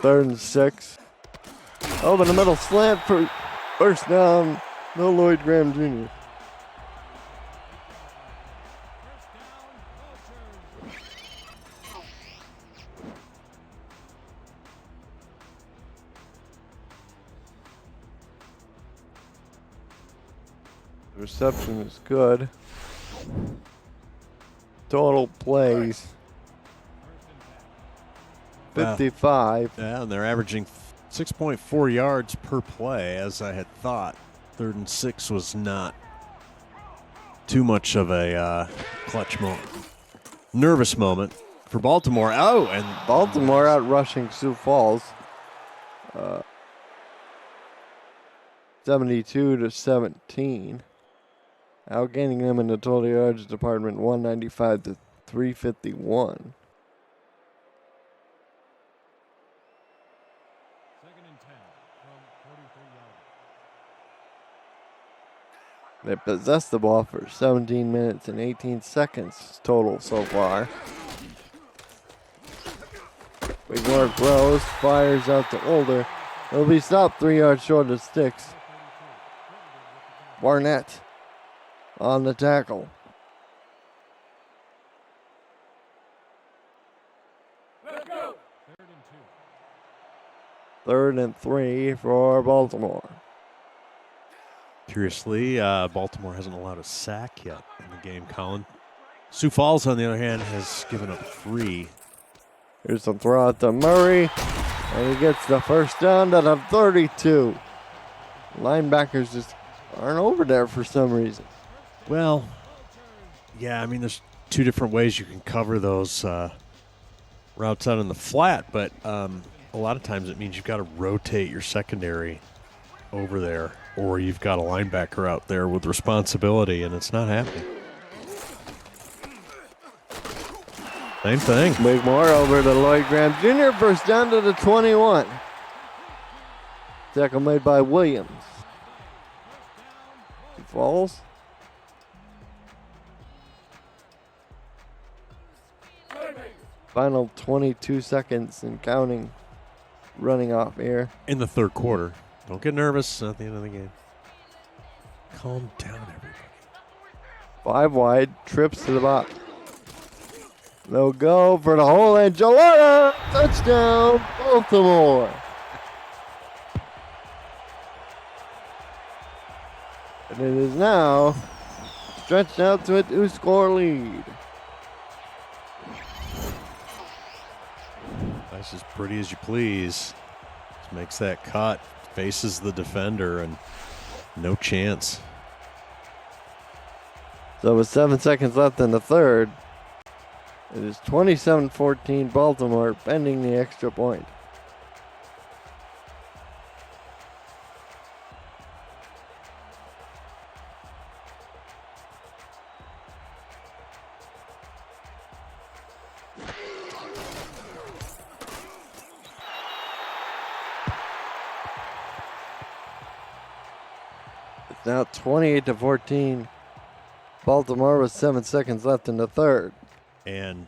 3rd and 6. Over the middle slant for 1st down. No Lloyd Graham Jr. The reception is good. Total plays 55. Yeah, and they're averaging 6.4 yards per play, as I had thought. 3rd and 6 was not too much of a clutch moment. Nervous moment for Baltimore. Oh, and Baltimore out rushing Sioux Falls. 72 to 17. Outgaining them in the total yards department 195 to 351. 2nd and 10 from 43 yards. They possessed the ball for 17 minutes and 18 seconds total so far. Wigmore throws, fires out to Older. It'll be stopped 3 yards short of sticks. Barnett on the tackle. Third and 3 for Baltimore. Curiously, Baltimore hasn't allowed a sack yet in the game, Colin. Sioux Falls, on the other hand, has given up 3. Here's the throw out to Murray, and he gets the first down to the 32. Linebackers just aren't over there for some reason. Well, yeah, I mean, there's 2 different ways you can cover those routes out in the flat, but a lot of times it means you've got to rotate your secondary over there, or you've got a linebacker out there with responsibility, and it's not happening. Same thing. Wigmore over to Lloyd Graham Jr. First down to the 21. Tackle made by Williams. He falls. Final 22 seconds and counting. Running off here. In the third quarter. Don't get nervous. It's not the end of the game. Calm down, everybody. 5 wide. Trips to the bottom. No go for the hole, and Gelada. Touchdown, Baltimore. And it is now stretched out to a 2-score lead. That's as pretty as you please. Just makes that cut, faces the defender, and no chance. So with 7 seconds left in the third, it is 27-14 Baltimore, pending the extra point. It's now 28-14 Baltimore with 7 seconds left in the third. And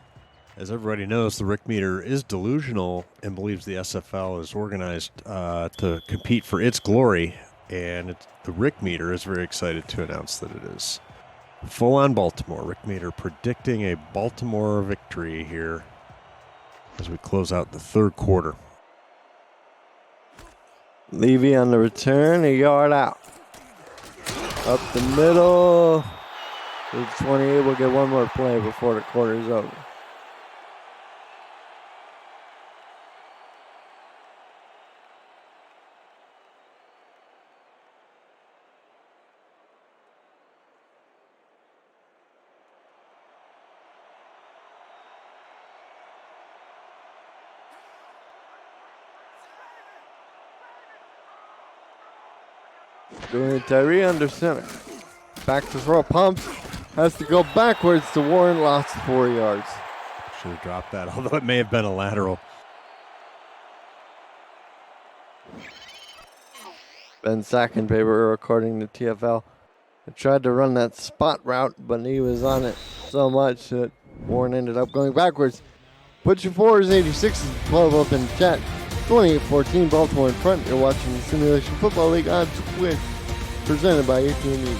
as everybody knows, the Rick meter is delusional and believes the SFL is organized to compete for its glory. And the Rick meter is very excited to announce that it is full on Baltimore. Rick meter predicting a Baltimore victory here as we close out the third quarter. Levy on the return, a yard out. Up the middle. The 28 will get one more play before the quarter is over. Doing Tyree under center. Back to throw, pumps. Has to go backwards to Warren, lost 4 yards. Should have dropped that, although it may have been a lateral. Ben Sackenpaper, according to TFL, tried to run that spot route, but he was on it so much that Warren ended up going backwards. Put your 4s, 86s, 12 up in the chat. 28-14, Baltimore in front. You're watching the Simulation Football League on Twitch, presented by AT&T.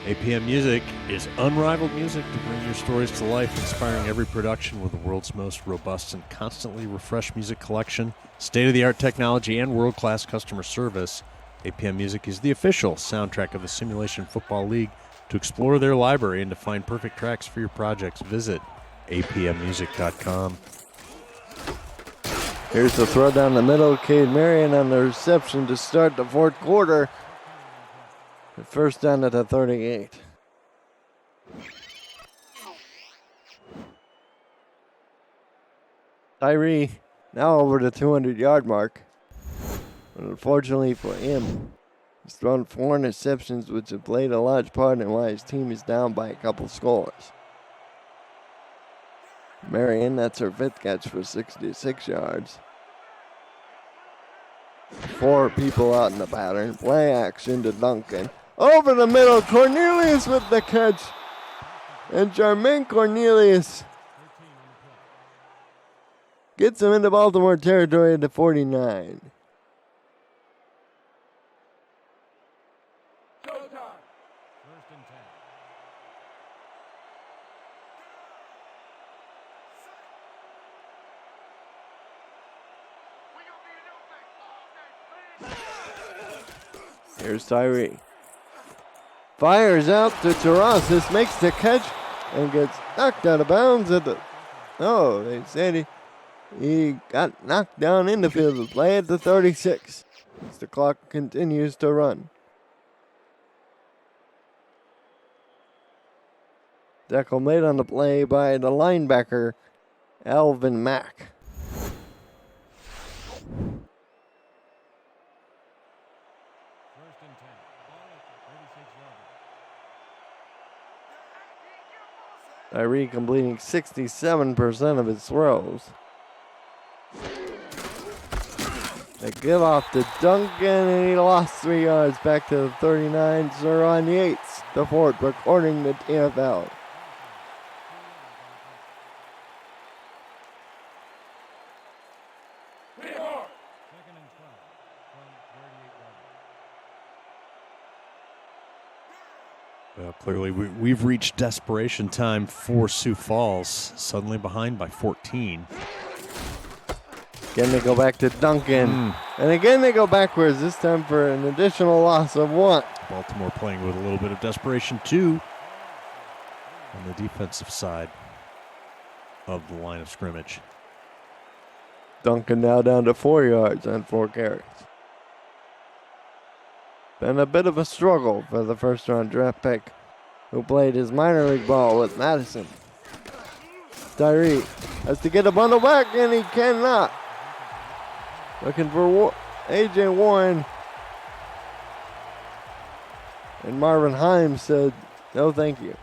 APM Music is unrivaled music to bring your stories to life, inspiring every production with the world's most robust and constantly refreshed music collection, state-of-the-art technology, and world-class customer service. APM Music is the official soundtrack of the Simulation Football League. To explore their library and to find perfect tracks for your projects, visit apmmusic.com. Here's the throw down the middle. Cade Marion on the reception to start the fourth quarter. The first down at the 38. Tyree now over the 200-yard mark. But unfortunately for him, he's thrown 4 interceptions, which have played a large part in why his team is down by a couple scores. Marion, that's her 5th catch for 66 yards. 4 people out in the pattern. Play action to Duncan. Over the middle, Cornelius with the catch. And Jermaine Cornelius gets him into Baltimore territory at the 49. First and 10. Here's Tyree. Fires out to Terrasis, makes the catch, and gets knocked out of bounds at the. Oh, they said he got knocked down in the field of play at the 36. As the clock continues to run. Tackle made on the play by the linebacker, Alvin Mack. First and 10. Ball at the 36-yard line. Tyree completing 67% of his throws. They give off to Duncan, and he lost 3 yards back to the 39. Zeron Yates, the fourth, recording the TFL. Second and 12 from 38 yards. Well, clearly, we've reached desperation time for Sioux Falls, suddenly behind by 14. Again, they go back to Duncan. And again, they go backwards, this time for an additional loss of 1. Baltimore playing with a little bit of desperation, too, on the defensive side of the line of scrimmage. Duncan now down to 4 yards on 4 carries. Been a bit of a struggle for the first-round draft pick who played his minor league ball with Madison. Tyree has to get a bundle back, and he cannot. Looking for A.J. Warren. And Marvin Himes said, no thank you.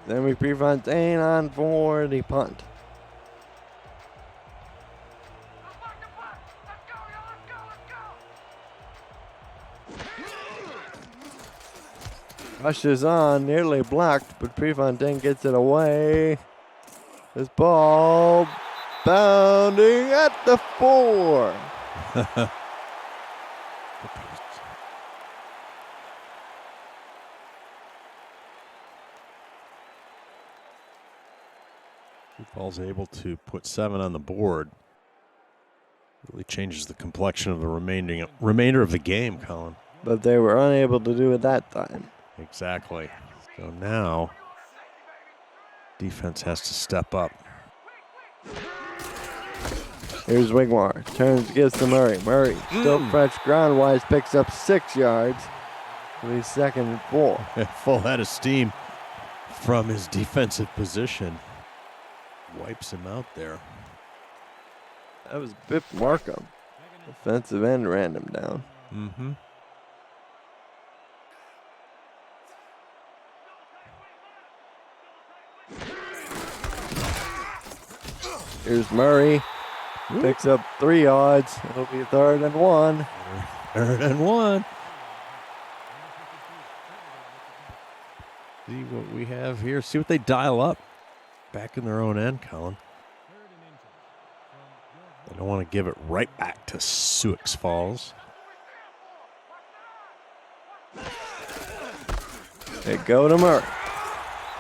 Sammy Prefontaine on for the punt. Rushes on, nearly blocked, but Prefontaine gets it away. This ball bounding at the 4. Sioux Falls able to put 7 on the board. Really changes the complexion of the remainder of the game, Colin. But they were unable to do it that time. Exactly. So now, defense has to step up. Here's Wigmore. Turns, gives to Murray. Murray, still fresh ground-wise, picks up 6 yards. It'll be 2nd and 4. Full head of steam from his defensive position. Wipes him out there. That was Bip Markham. Defensive end ran him down. Mm-hmm. Here's Murray. Picks up 3 yards. It'll be 3rd and 1. 3rd and 1. See what we have here. See what they dial up. Back in their own end, Colin. They don't want to give it right back to Sioux Falls. They go to Murray.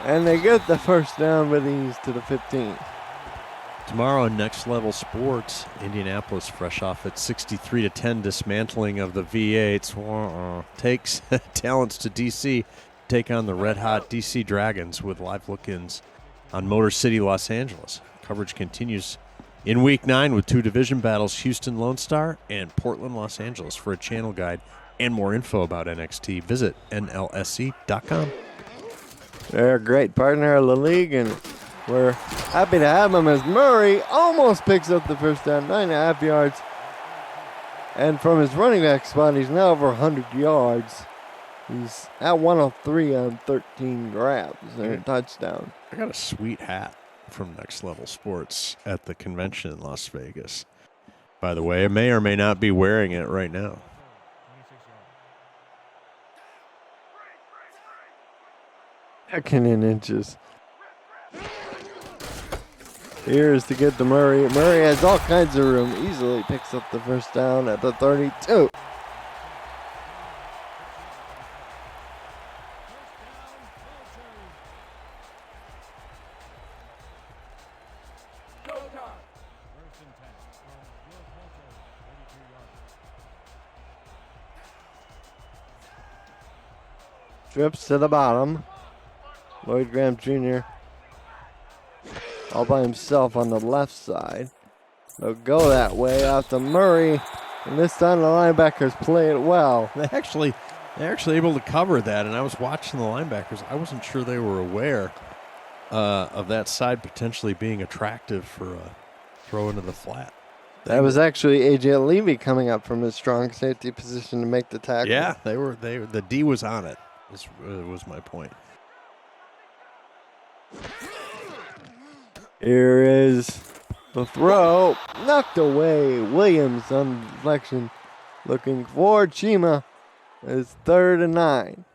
And they get the first down with ease to the 15. Tomorrow on Next Level Sports, Indianapolis fresh off its 63-10 dismantling of the V8s takes talents to D.C. take on the red-hot D.C. Dragons with live look-ins on Motor City, Los Angeles. Coverage continues in Week 9 with 2 division battles, Houston Lone Star and Portland, Los Angeles. For a channel guide and more info about NXT, visit NLSC.com. They're a great partner of the league, and we're happy to have him as Murray almost picks up the first down, 9.5 yards. And from his running back spot, he's now over 100 yards. He's at 103 on 13 grabs and a touchdown. I got a sweet hat from Next Level Sports at the convention in Las Vegas. By the way, I may or may not be wearing it right now. 26 yards. Second in inches. Here's to get to Murray. Murray has all kinds of room. Easily picks up the first down at the 32. First and 10 from your Vulture, 32 yards. Trips to the bottom. Lloyd Graham Jr. all by himself on the left side. They'll go that way out to Murray. And this time the linebackers play it well. They're actually able to cover that, and I was watching the linebackers. I wasn't sure they were aware of that side potentially being attractive for a throw into the flat. That was actually A.J. Levy coming up from his strong safety position to make the tackle. Yeah, the D was on it. Was my point. Here is the throw. Knocked away. Williams on the deflection. Looking for Chima. It's 3rd and 9.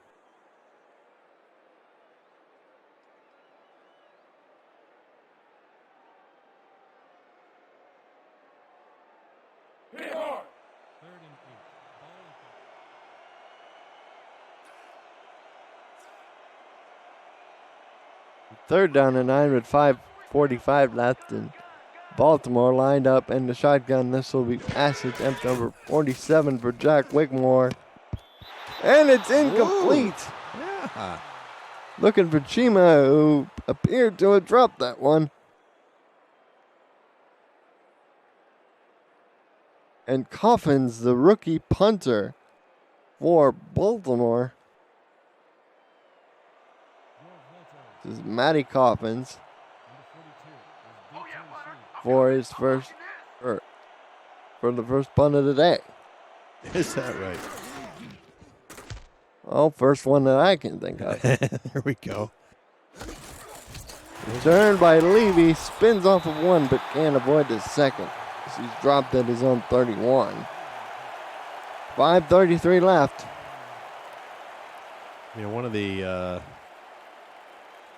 Third and 8. Ball Third down and 9 with 5:45 left, and Baltimore lined up in the shotgun. This will be pass attempt number 47 for Jack Wigmore. And it's incomplete. Yeah. Looking for Chima, who appeared to have dropped that one. And Coffins, the rookie punter for Baltimore. This is Matty Coffins for his first, for the first punt of the day. Is that right? Oh, first one that I can think of. There we go. Turned by Levy, spins off of one, but can't avoid the second. He's dropped at his own 31. 5:33 left. You know, one of the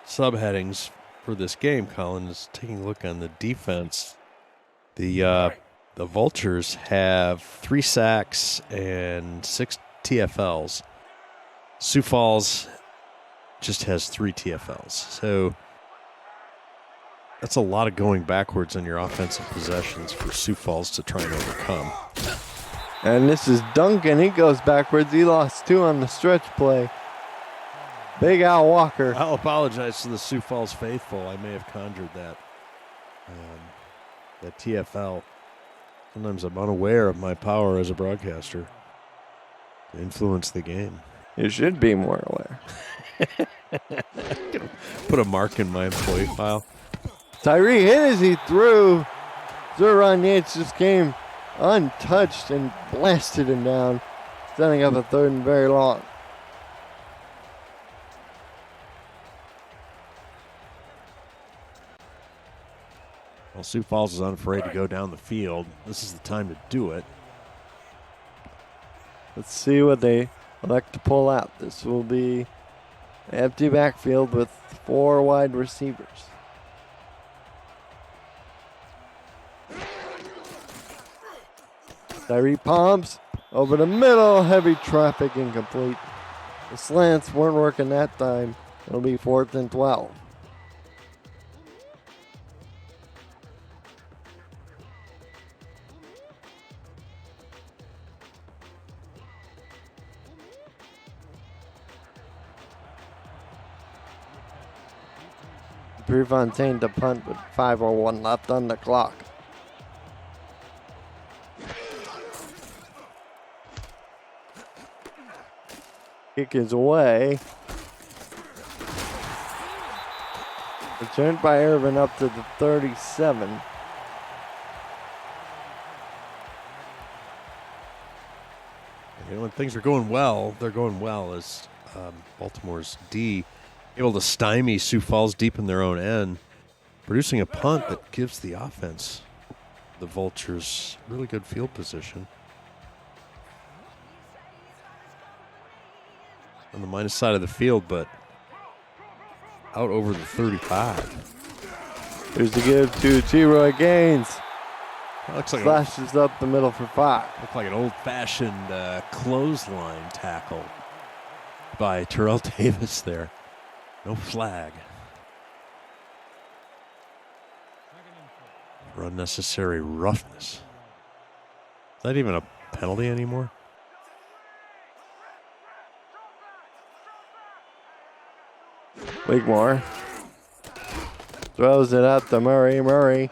subheadings for this game, Colin, is taking a look on the defense. The Vultures have 3 sacks and 6 TFLs. Sioux Falls just has 3 TFLs. So that's a lot of going backwards on your offensive possessions for Sioux Falls to try and overcome. And this is Duncan. He goes backwards. He lost 2 on the stretch play. Big Al Walker. I'll apologize to the Sioux Falls faithful. I may have conjured that. That TFL. Sometimes I'm unaware of my power as a broadcaster to influence the game. You should be more aware. Put a mark in my employee file. Tyree hit as he threw. Zuron Yates just came untouched and blasted him down, setting up a 3rd and very long. Well, Sioux Falls is unafraid to go down the field. This is the time to do it. Let's see what they elect to pull out. This will be an empty backfield with 4 wide receivers. Tyree pumps over the middle. Heavy traffic, incomplete. The slants weren't working that time. It'll be 4th and 12. Prefontaine to punt with 5:01 left on the clock. Kick is away. Returned by Irvin up to the 37. when things are going well, they're going well as Baltimore's D able to stymie Sioux Falls deep in their own end, producing a punt that gives the offense, the Vultures, really good field position. On the minus side of the field, but out over the 35. Here's the give to T-Roy Gaines. That looks like Slashes up the middle for 5. Looked like an old-fashioned clothesline tackle by Terrell Davis there. No flag. For unnecessary roughness. Is that even a penalty anymore? Wigmore throws it up to Murray. Murray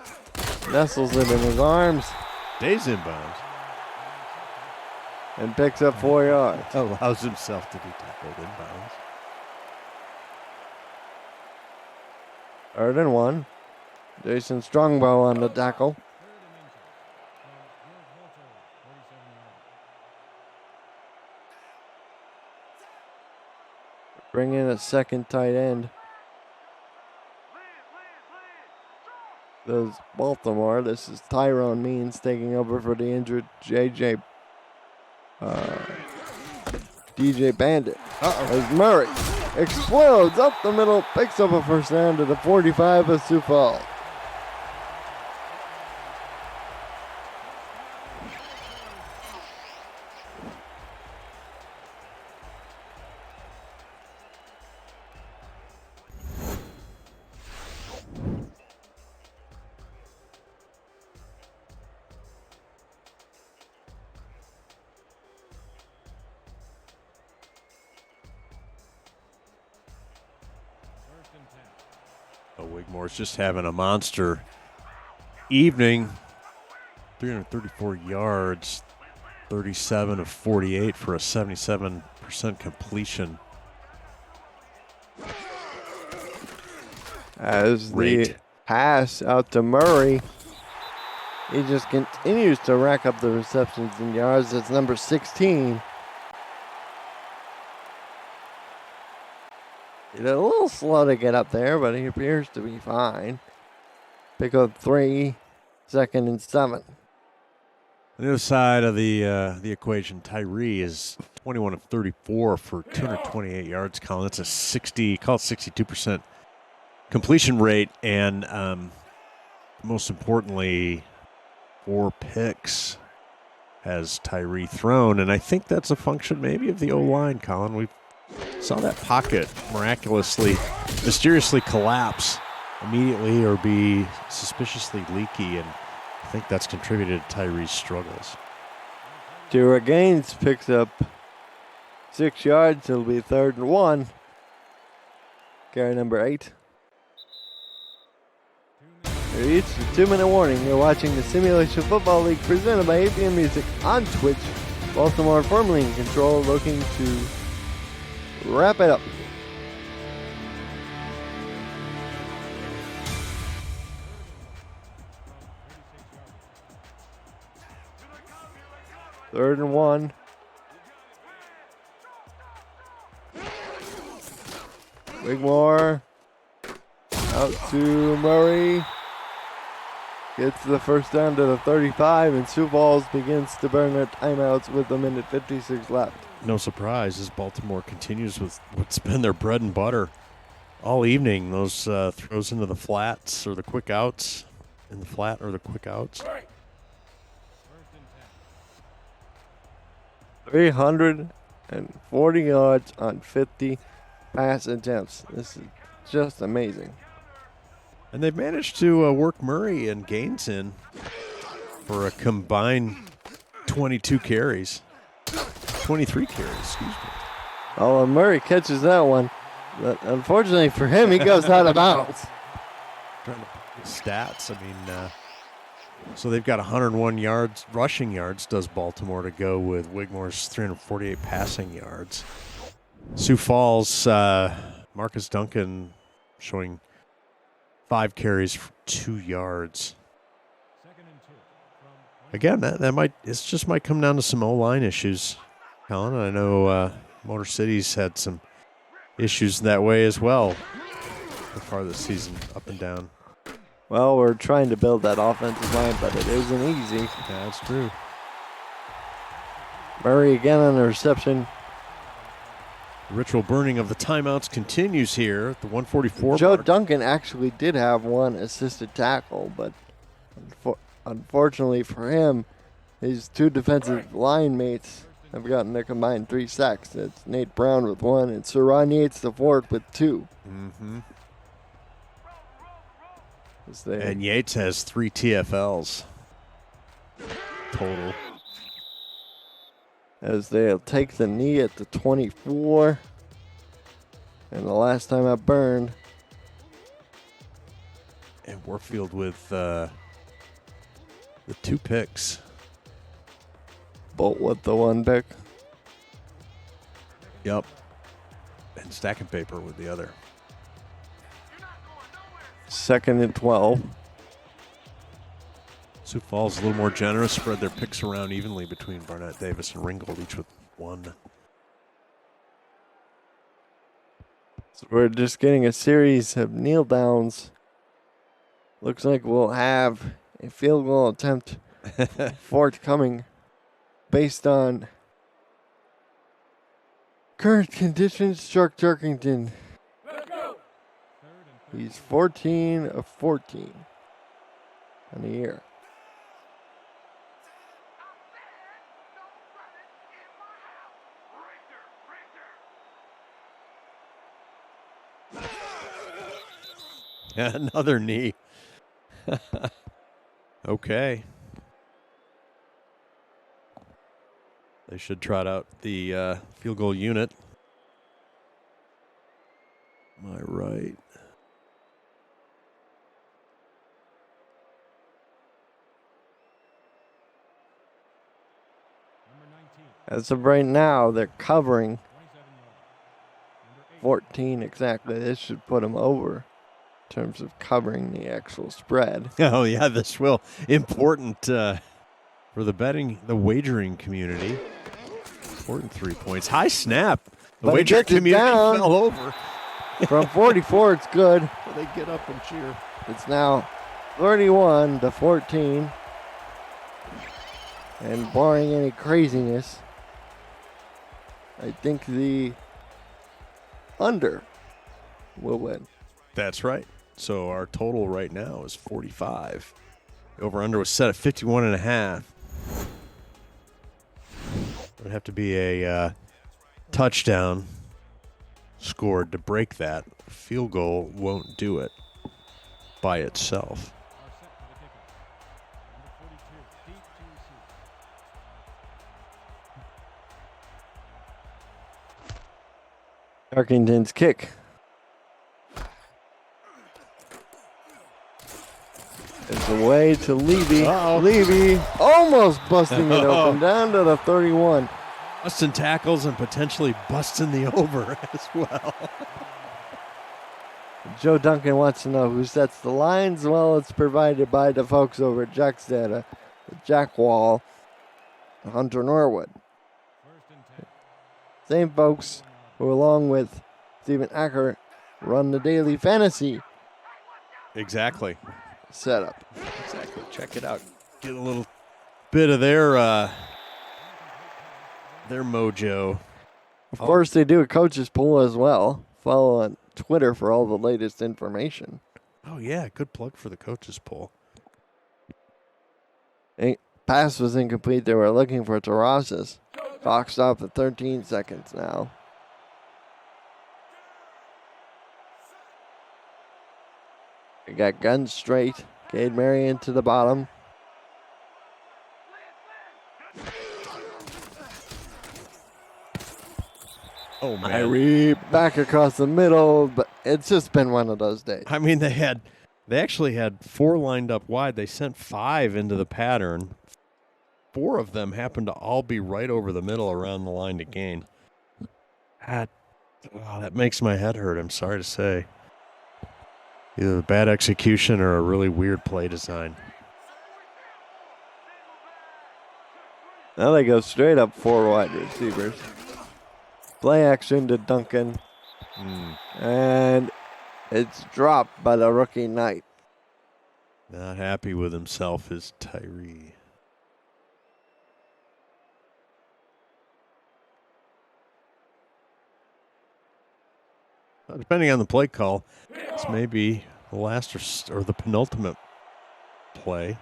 nestles it in his arms Days inbounds. and picks up 4 yards. Allows himself to be tackled inbounds. 3rd and 1. Jason Strongbow on the tackle. Bring in a second tight end. Does Baltimore. This is Tyrone Means taking over for the injured DJ Bandit. As Murray explodes up the middle, picks up a first down to the 45 of Sioux Falls. Wigmore's just having a monster evening. 334 yards, 37 of 48 for a 77% completion. As Rate. the pass out to Murray, he just continues to rack up the receptions and yards. That's number 16. He's a little slow to get up there, but he appears to be fine. Pick up 3, 2nd and 7. On the other side of the equation, Tyree is 21 of 34 for 228 yards. Colin, that's a 62% completion rate, and most importantly, 4 picks has Tyree thrown, and I think that's a function maybe of the O-line, Colin. We saw that pocket mysteriously collapse immediately or be suspiciously leaky, and I think that's contributed to Tyree's struggles. T-Roy Gaines picks up 6 yards. It'll be 3rd and 1. Carry number 8. We reached the 2-minute warning. You're watching the Simulation Football League presented by APM Music on Twitch. Baltimore firmly in control, looking to wrap it up. Third and 1. Wigmore out to Murray. Gets the first down to the 35, and Sioux Falls begins to burn their timeouts with 1:56 left. No surprise as Baltimore continues with what's been their bread and butter all evening. Those throws into the flats or the quick outs, in the flat or the quick outs. 340 yards on 50 pass attempts. This is just amazing. And they've managed to work Murray and Gaines in for a combined 22 carries. 23 carries, excuse me. Oh, and Murray catches that one. But unfortunately for him, he goes out of bounds. Trying to put the stats. I mean, so they've got 101 yards, rushing yards, does Baltimore, to go with Wigmore's 348 passing yards. Sioux Falls, Marcus Duncan showing 5 carries for 2 yards. Again, that might just might come down to some O-line issues Colin, I know Motor City's had some issues that way as well so far this season, up and down. Well, we're trying to build that offensive line, but it isn't easy. Yeah, that's true. Murray again on the reception. Ritual burning of the timeouts continues here at the 144 Joe mark. Duncan actually did have one assisted tackle, but unfortunately for him, his two defensive line mates have gotten their combined 3 sacks. It's Nate Brown with 1 and Saron Yates the fourth with 2. Mm-hmm. They, And Yates has 3 TFLs total. as they'll take the knee at the 24. And the last time I burned. And Warfield with the 2 picks. Bolt with the 1 pick. Yep. And Stacking Paper with the other. 2nd and 12. Sioux Falls a little more generous, spread their picks around evenly between Barnett, Davis, and Ringgold, each with 1. So we're just getting a series of kneel downs. Looks like we'll have a field goal attempt forthcoming based on current conditions. Chuck Jerkington. He's 14 of 14 on the year. Another knee. Okay. They should trot out the field goal unit. Am I right? As of right now, they're covering 14 exactly. This should put them over in terms of covering the actual spread. Oh, yeah, this will. Important for the betting, the wagering community. Important 3 points. High snap. The But he wagering gets it community down. fell over. From 44, it's good. They get up and cheer. It's now 31 to 14. And barring any craziness, I think the under will win. That's right. So our total right now is 45. The over-under was set at 51.5. It would have to be a touchdown scored to break that. Field goal won't do it by itself. Tarkington's kick. It's away to Levy. Uh-oh. Levy almost busting it open down to the 31. Busting tackles and potentially busting the over as well. Joe Duncan wants to know who sets the lines. Well, it's provided by the folks over at Jackstad, Jack Wall, Hunter Norwood. Same folks who, along with Stephen Acker, run the daily fantasy Exactly. setup. Exactly. Check it out. Get a little bit of their mojo. Of course, they do a coach's poll as well. Follow on Twitter for all the latest information. Oh, yeah. Good plug for the coaches poll. Pass was incomplete. They were looking for Terrazas. Clock stopped at 13 seconds now. They got guns straight. Cade Marion to the bottom. Oh, man. Irie back across the middle, but it's just been one of those days. I mean, they actually had 4 lined up wide. They sent 5 into the pattern. 4 of them happened to all be right over the middle around the line to gain. That makes my head hurt, I'm sorry to say. Either bad execution or a really weird play design. Now they go straight up 4 wide receivers. Play action to Duncan. And it's dropped by the rookie Knight. Not happy with himself is Tyree. Depending on the play call, this may be the last or the penultimate play.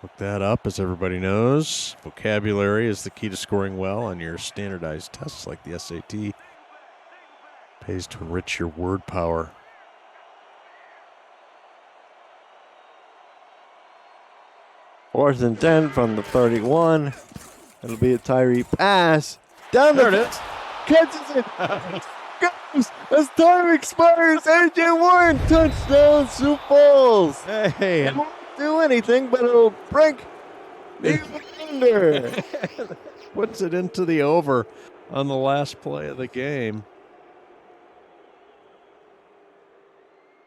Look that up, as everybody knows. Vocabulary is the key to scoring well on your standardized tests like the SAT. Pays to enrich your word power. Fourth and 10 from the 31. It'll be a Tyree pass. Down There the it is. catches it. Goes as time expires. AJ Warren touchdown, Sioux Falls. Hey, It won't do anything, but it'll break the under. puts it into the over on the last play of the game.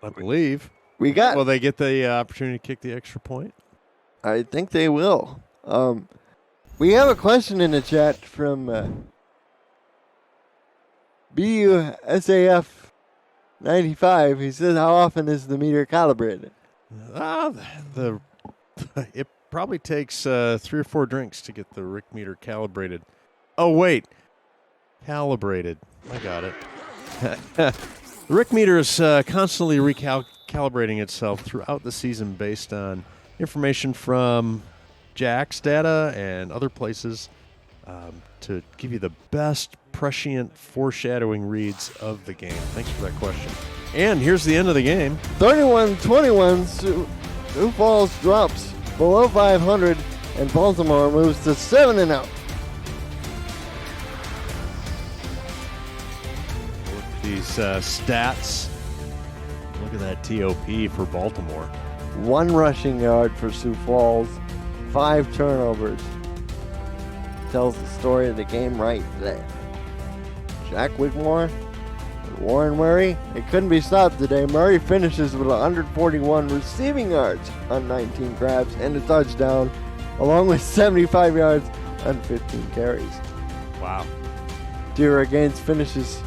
I believe. We got. Will they get the opportunity to kick the extra point? I think they will. We have a question in the chat from BUSAF 95. He says, "How often is the meter calibrated?" It probably takes 3 or 4 drinks to get the Rick meter calibrated. Oh wait, calibrated. I got it. The Rick meter is constantly recalibrating itself throughout the season based on information from Jack's data and other places to give you the best prescient foreshadowing reads of the game. Thanks for that question. And here's the end of the game. 31-21. Sioux Falls drops below 500, and Baltimore moves to 7-0. Look at these stats. Look at that TOP for Baltimore. 1 rushing yard for Sioux Falls, 5 turnovers. Tells the story of the game right there. Jack Wigmore, Warren Murray. It couldn't be stopped today. Murray finishes with 141 receiving yards on 19 grabs and a touchdown, along with 75 yards on 15 carries. Wow. Dira Gaines finishes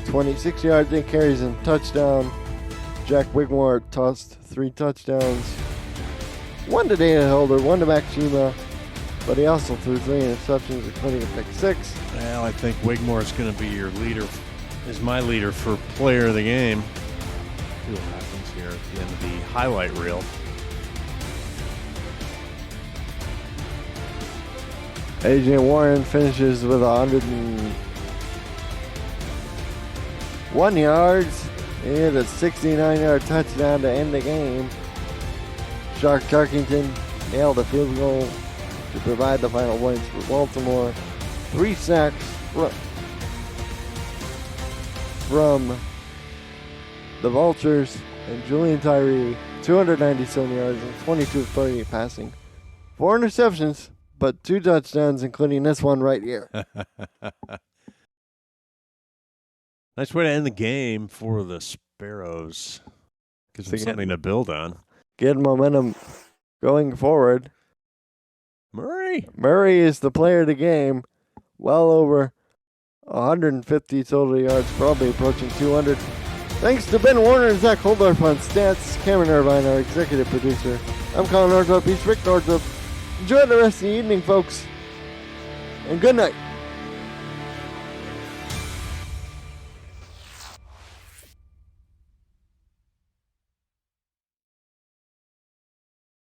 26 yards, 8 carries, and touchdown. Jack Wigmore tossed 3 touchdowns. 1 to Dana Holder, 1 to Maxima, but he also threw 3 interceptions, including a pick 6. Well, I think Wigmore is going to be your leader, is my leader for player of the game. See what happens here at the end of the highlight reel. AJ Warren finishes with 101 yards. He had a 69-yard touchdown to end the game. Shark Tarkington nailed a field goal to provide the final points for Baltimore. 3 sacks from the Vultures, and Julian Tyree, 297 yards and 22 of 38 passing. 4 interceptions, but 2 touchdowns, including this one right here. Nice way to end the game for the Sparrows. Gives them something to build on. Good momentum going forward. Murray is the player of the game. Well over 150 total yards, probably approaching 200. Thanks to Ben Warner and Zach Holdorf on stats. Cameron Irvine, our executive producer. I'm Colin Northup. He's Rick Northup. Enjoy the rest of the evening, folks. And good night.